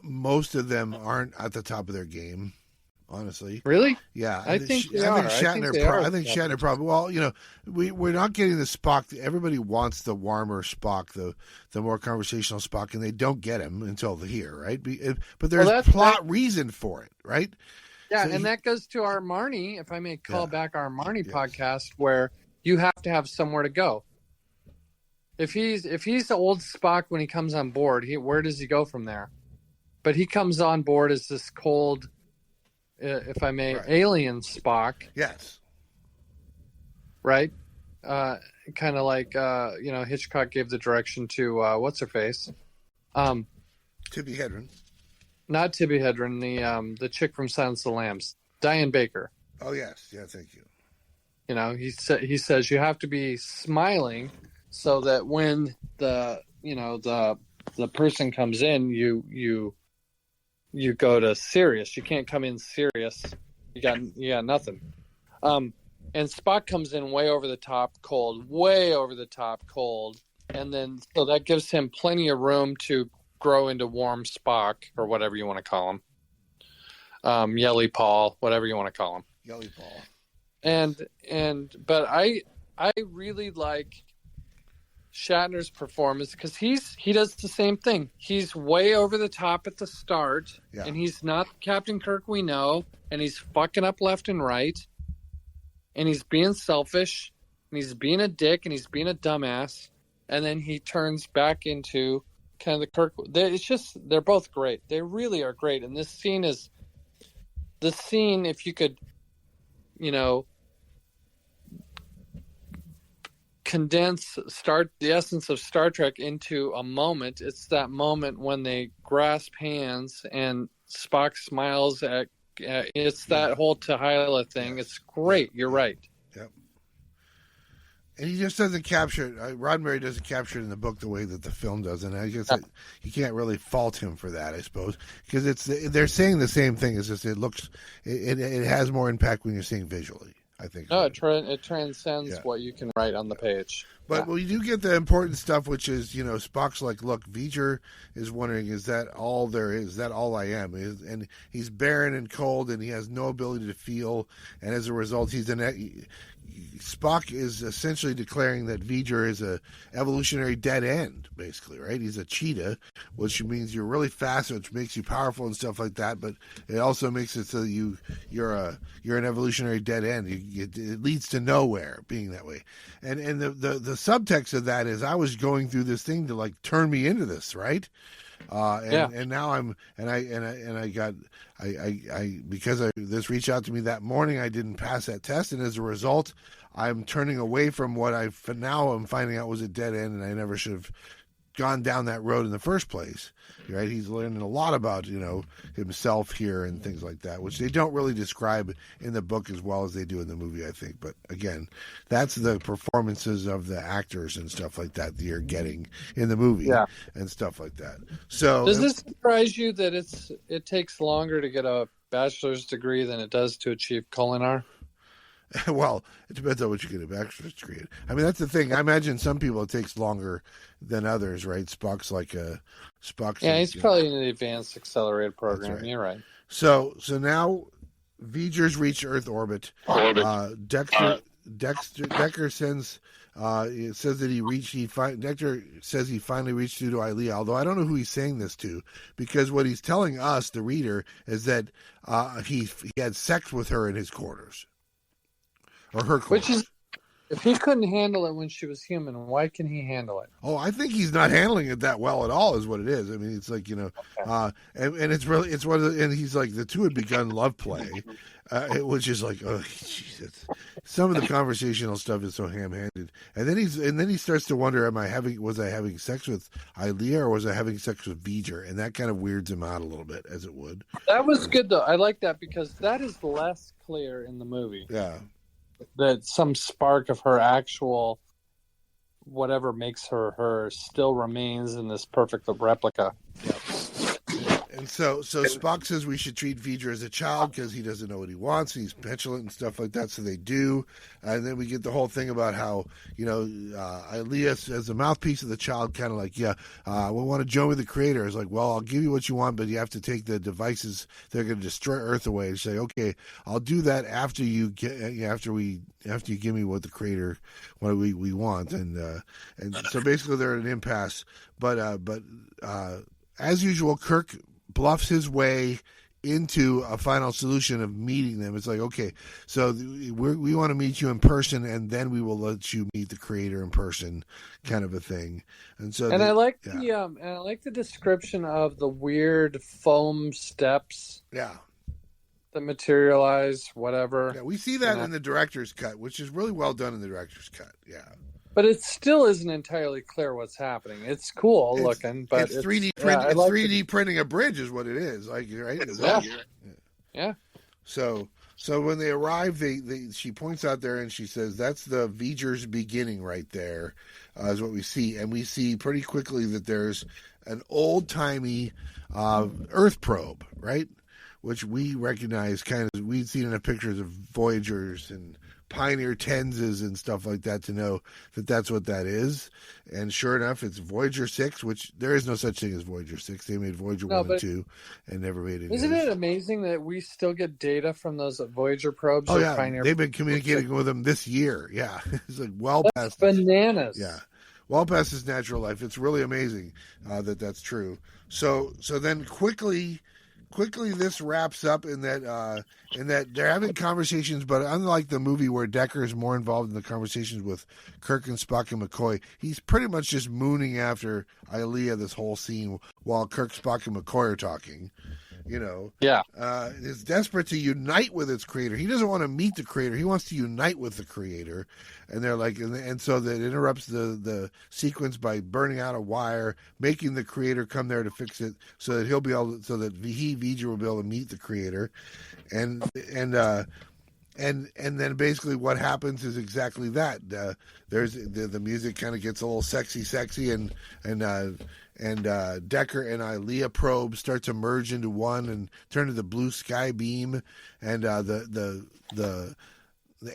most of them aren't at the top of their game, honestly.
Really?
Yeah,
I think
Shatner probably. Well, we're not getting the Spock. Everybody wants the warmer Spock, the more conversational Spock, and they don't get him until here, right? But there's plot reason for it, right?
Yeah, so that goes to our Marnie, if I may call back our Marnie podcast, where you have to have somewhere to go. If he's the old Spock when he comes on board, where does he go from there? But he comes on board as this cold, if I may, alien Spock.
Yes.
Right? Kind of like, Hitchcock gave the direction to, what's her face?
Tippi Hedren.
Not Tippi Hedren, the chick from Silence of the Lambs, Diane Baker.
Oh yes, yeah, thank you.
He says you have to be smiling so that when the person comes in, you go to serious. You can't come in serious. You got nothing. And Spock comes in way over the top cold, and then so that gives him plenty of room to grow into warm Spock, or whatever you want to call him. Yelly Paul, whatever you want to call him.
Yelly Paul.
But I really like Shatner's performance because he does the same thing. He's way over the top at the start, and he's not Captain Kirk we know, and he's fucking up left and right, and he's being selfish, and he's being a dick, and he's being a dumbass, and then he turns back into kind of the Kirk. They're both great. They really are great. And this scene, if you could, condense the essence of Star Trek into a moment, it's that moment when they grasp hands and Spock smiles at it's that whole Tahila thing. It's great. You're right.
Yep. And he just doesn't capture it. Roddenberry doesn't capture it in the book the way that the film does, and I guess you can't really fault him for that, I suppose, because they're saying the same thing. It's just it has more impact when you're seeing visually, I think.
No, it transcends what you can write on the page.
But we do get the important stuff, which is, Spock's like, look, V'ger is wondering, is that all there is? Is that all I am? And he's barren and cold, and he has no ability to feel, and as a result, Spock is essentially declaring that V'ger is a evolutionary dead end, basically, right? He's a cheetah, which means you're really fast, which makes you powerful and stuff like that. But it also makes it so that you're an evolutionary dead end. It leads to nowhere being that way. And the subtext of that is I was going through this thing to like turn me into this, right? And now this reached out to me that morning. I didn't pass that test, and as a result, I'm turning away from what I'm finding out was a dead end, and I never should have gone down that road in the first place. Right? He's learning a lot about himself here and things like that, which they don't really describe in the book as well as they do in the movie, I think. But again, that's the performances of the actors and stuff like that you're getting in the movie and stuff like that. So
does this surprise you that it takes longer to get a bachelor's degree than it does to achieve Culinar?
Well, it depends on what you get a bachelor's degree in. I mean, that's the thing. I imagine some people it takes longer than others, right? Spock's
he's probably in an advanced accelerated program.
Right.
You're right.
So now V'ger's reached Earth orbit. Decker sends. It says that Decker says he finally reached through to Ilea, although I don't know who he's saying this to, because what he's telling us, the reader, is that he had sex with her in his quarters. Or her quarters.
If he couldn't handle it when she was human, why can he handle it?
Oh, I think he's not handling it that well at all, is what it is. I mean, it's like, and it's really, it's one of the, and he's like, the two had begun love play, which is like, oh, Jesus. Some of the conversational stuff is so ham-handed, and then he starts to wonder, was I having sex with Ilea or was I having sex with V'ger? And that kind of weirds him out a little bit, as it would.
That was good though. I like that because that is less clear in the movie.
Yeah.
That some spark of her actual whatever makes her still remains in this perfect replica.
Yep. And so Spock says we should treat V'ger as a child because he doesn't know what he wants. He's petulant and stuff like that, so they do. And then we get the whole thing about how, Ilea, as a mouthpiece of the child, kind of like, we want to join with the creator. It's like, well, I'll give you what you want, but you have to take the devices that are going to destroy Earth away. And say, okay, I'll do that after you give me what the creator, what we want. And so basically they're at an impasse. But as usual, Kirk bluffs his way into a final solution of meeting them. It's like, okay, so we want to meet you in person, and then we will let you meet the creator in person, kind of a thing. And
I like the description of the weird foam steps.
Yeah.
That materialize, whatever.
Yeah, we see that in the director's cut, which is really well done in the director's cut. Yeah.
But it still isn't entirely clear what's happening. It's cool looking, but
it's 3D print. It's 3D printing a bridge, is what it is. Like, right?
Yeah.
So when they arrive, she points out there and she says, "That's the V'ger's beginning, right there," is what we see, and we see pretty quickly that there's an old timey Earth probe, right? Which we recognize we've seen in the pictures of Voyagers and Pioneer 10s and stuff like that to know that that's what that is. And sure enough, it's Voyager 6, which there is no such thing as Voyager 6. They made Voyager 1 and 2 and never made it.
Isn't it amazing that we still get data from those Voyager probes?
Oh, yeah. Pioneer They've been communicating with them this year. Yeah. It's like
that's bananas.
Yeah. Well past his natural life. It's really amazing that's true. So then quickly this wraps up in that they're having conversations, but unlike the movie where Decker is more involved in the conversations with Kirk and Spock and McCoy, he's pretty much just mooning after Ilea this whole scene while Kirk, Spock, and McCoy are talking.
Yeah.
It's desperate to unite with its creator. He doesn't want to meet the creator. He wants to unite with the creator. And they're like, and so that interrupts the sequence by burning out a wire, making the creator come there to fix it, so that he'll be able to, so that V'ger will be able to meet the creator, and then basically what happens is exactly that. There's the music kind of gets a little sexy, and Decker and Ilea probe start to merge into one and turn to the blue sky beam, and the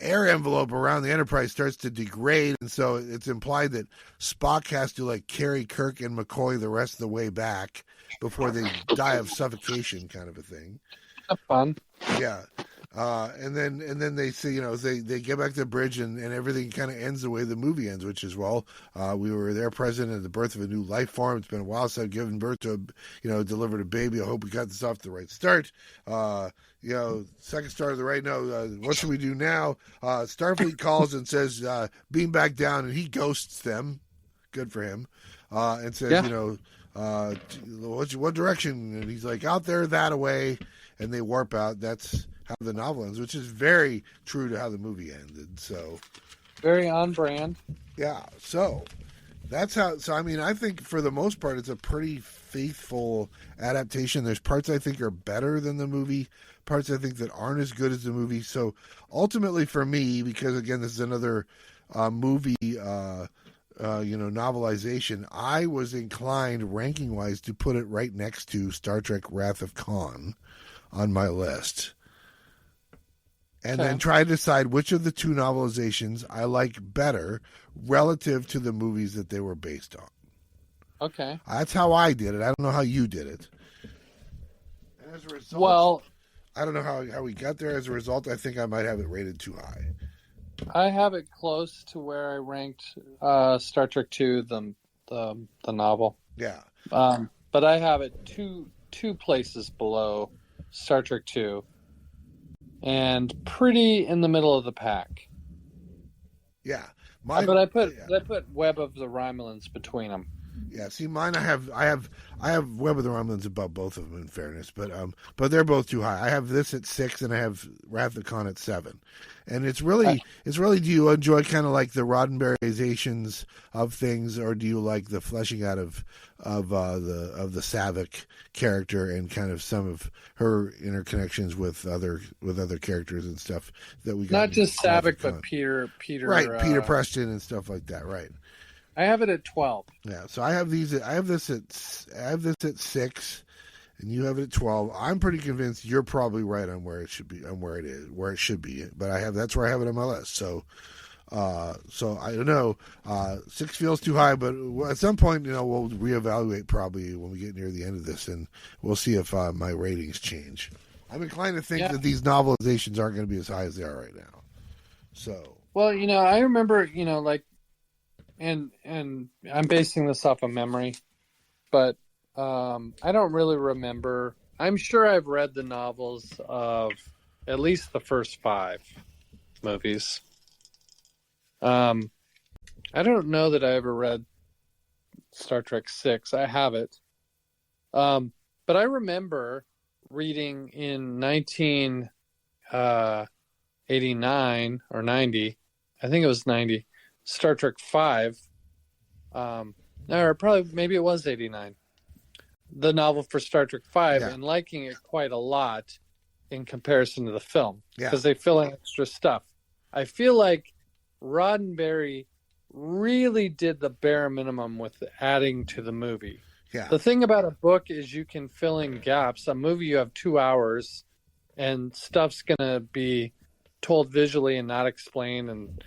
air envelope around the Enterprise starts to degrade, and so it's implied that Spock has to like carry Kirk and McCoy the rest of the way back before they die of suffocation, kind of a thing.
That's fun.
Yeah. And then they say, they get back to the bridge and everything kind of ends the way the movie ends, which is, we were there present at the birth of a new life form. It's been a while since I've given birth to delivered a baby. I hope we got this off to the right start. Second start of the right note. What should we do now? Starfleet calls and says, beam back down, and he ghosts them. Good for him. And says, what direction? And he's like, out there, that away. And they warp out. That's how the novel ends, which is very true to how the movie ended. So
very on brand.
Yeah. So that's how. So I mean, I think for the most part, it's a pretty faithful adaptation. There's parts I think are better than the movie, parts I think that aren't as good as the movie. So ultimately, for me, because again, this is another movie. Novelization, I was inclined ranking wise to put it right next to Star Trek Wrath of Khan on my list, and then try to decide which of the two novelizations I like better relative to the movies that they were based on.
Okay.
That's how I did it. I don't know how you did it. And as a result, I don't know how we got there. As a result, I think I might have it rated too high.
I have it close to where I ranked Star Trek II, the novel.
Yeah.
But I have it two places below Star Trek II, and pretty in the middle of the pack.
Yeah,
but I put Web of the Romulans between them.
Yeah, see, mine. I have Web of the Romulans above both of them. In fairness, but they're both too high. I have this at 6, and I have Wrath of Khan at 7. And it's really. Do you enjoy kind of like the Roddenberryizations of things, or do you like the fleshing out of the Savick character and kind of some of her interconnections with other characters and stuff that we got?
Not just Savick, but Peter.
Right, Peter Preston and stuff like that. Right.
I have it at 12.
Yeah, so I have this at 6, and you have it at 12. I'm pretty convinced you're probably right on where it should be, where it should be. But that's where I have it on my list. So I don't know. 6 feels too high, but at some point, we'll reevaluate probably when we get near the end of this, and we'll see if my ratings change. I'm inclined to think that these novelizations aren't going to be as high as they are right now. So
well, I remember, like. And I'm basing this off of memory, but I don't really remember. I'm sure I've read the novels of at least the first 5 movies. I don't know that I ever read Star Trek 6. I have it. But I remember reading in 1989 or 90, I think it was 90, Star Trek 5, or maybe it was 89, the novel for Star Trek 5, and liking it quite a lot in comparison to the film, because they fill in extra stuff. I feel like Roddenberry really did the bare minimum with adding to the movie. Yeah. The thing about a book is you can fill in gaps. A movie, you have 2 hours, and stuff's going to be told visually and not explained, and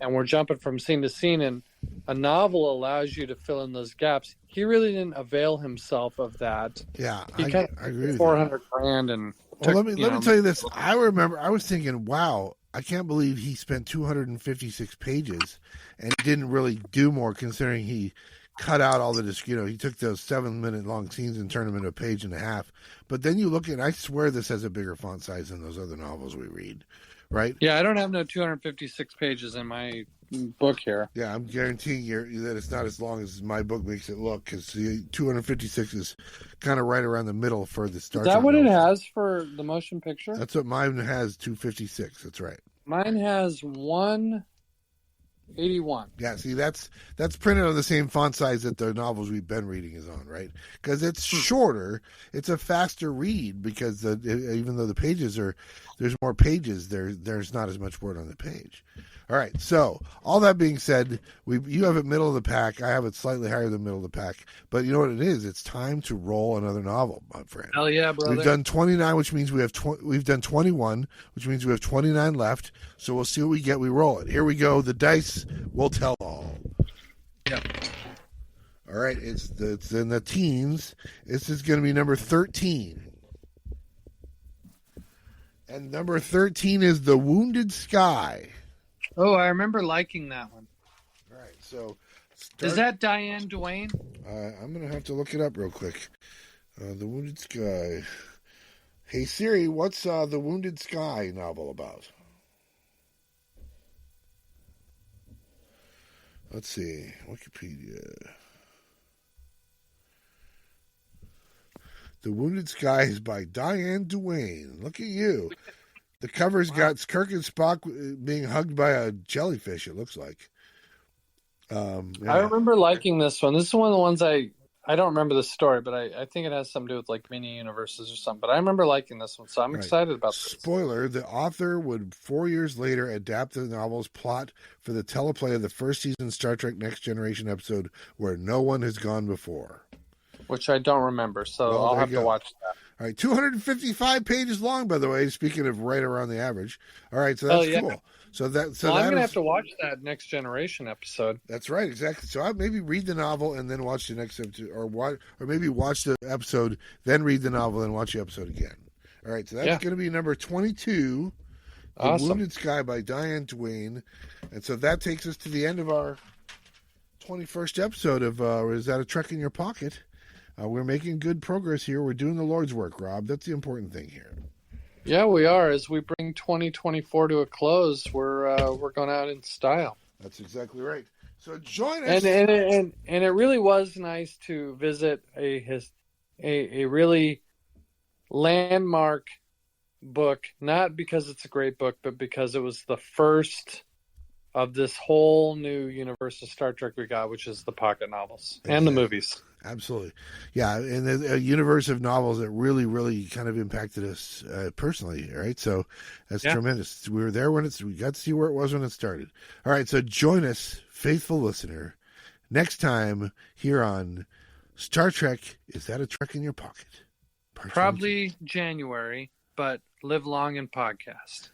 we're jumping from scene to scene, and a novel allows you to fill in those gaps. He really didn't avail himself of that.
Yeah,
I agree with $400,000 and
let me tell you this. I remember I was thinking, wow, I can't believe he spent 256 pages and didn't really do more, considering he cut out all the he took those 7-minute long scenes and turned them into a page and a half. But then you look at, I swear this has a bigger font size than those other novels we read. Right?
Yeah, I don't have no 256 pages in my book here.
Yeah, I'm guaranteeing you that it's not as long as my book makes it look, because 256 is kind of right around the middle for the Star Trek.
Is that what it has for the motion picture?
That's what mine has, 256. That's right.
Mine has 181.
Yeah, see, that's printed on the same font size that the novels we've been reading is on, right? Because it's shorter, it's a faster read, because even though the pages there's more pages, there's not as much word on the page. All right, so all that being said, you have it middle of the pack. I have it slightly higher than middle of the pack. But you know what it is? It's time to roll another novel, my friend.
Hell yeah, brother.
We've done 29, which means we've done 21, which means we have 29 left. So we'll see what we get. We roll it. Here we go. The dice will tell all.
Yep.
All right, it's in the teens. This is going to be number 13. And number 13 is The Wounded Sky.
Oh, I remember liking that one.
All right, so...
Is that Diane Duane?
I'm going to have to look it up real quick. The Wounded Sky. Hey, Siri, what's The Wounded Sky novel about? Let's see. Wikipedia. The Wounded Sky is by Diane Duane. Look at you. The cover's got Kirk and Spock being hugged by a jellyfish, it looks like. Yeah.
I remember liking this one. This is one of the ones I don't remember the story, but I think it has something to do with like mini universes or something. But I remember liking this one, so I'm excited about this.
Spoiler, the author would 4 years later adapt the novel's plot for the teleplay of the first season Star Trek Next Generation episode Where No One Has Gone Before.
Which I don't remember, so I'll have to watch that.
All right, 255 pages long, by the way, speaking of right around the average. All right, so that's cool. So I'm going
to have to watch that Next Generation episode.
That's right, exactly. So I'll maybe read the novel and then watch the next episode, or maybe watch the episode, then read the novel, and watch the episode again. All right, so that's going to be number 22, The Wounded Sky by Diane Duane. And so that takes us to the end of our 21st episode of Is That a Trek in Your Pocket? We're making good progress here. We're doing the Lord's work, Rob. That's the important thing here.
Yeah, we are. As we bring 2024 to a close, we're going out in style.
That's exactly right. So join
And
us.
it really was nice to visit a really landmark book, not because it's a great book, but because it was the first of this whole new universe of Star Trek we got, which is the pocket novels and the movies.
Absolutely. Yeah, and a universe of novels that really, really kind of impacted us personally, right? So that's tremendous. We were there when we got to see where it was when it started. All right, so join us, faithful listener, next time here on Star Trek, Is That a Trek in Your Pocket?
Probably January, but live long and podcast.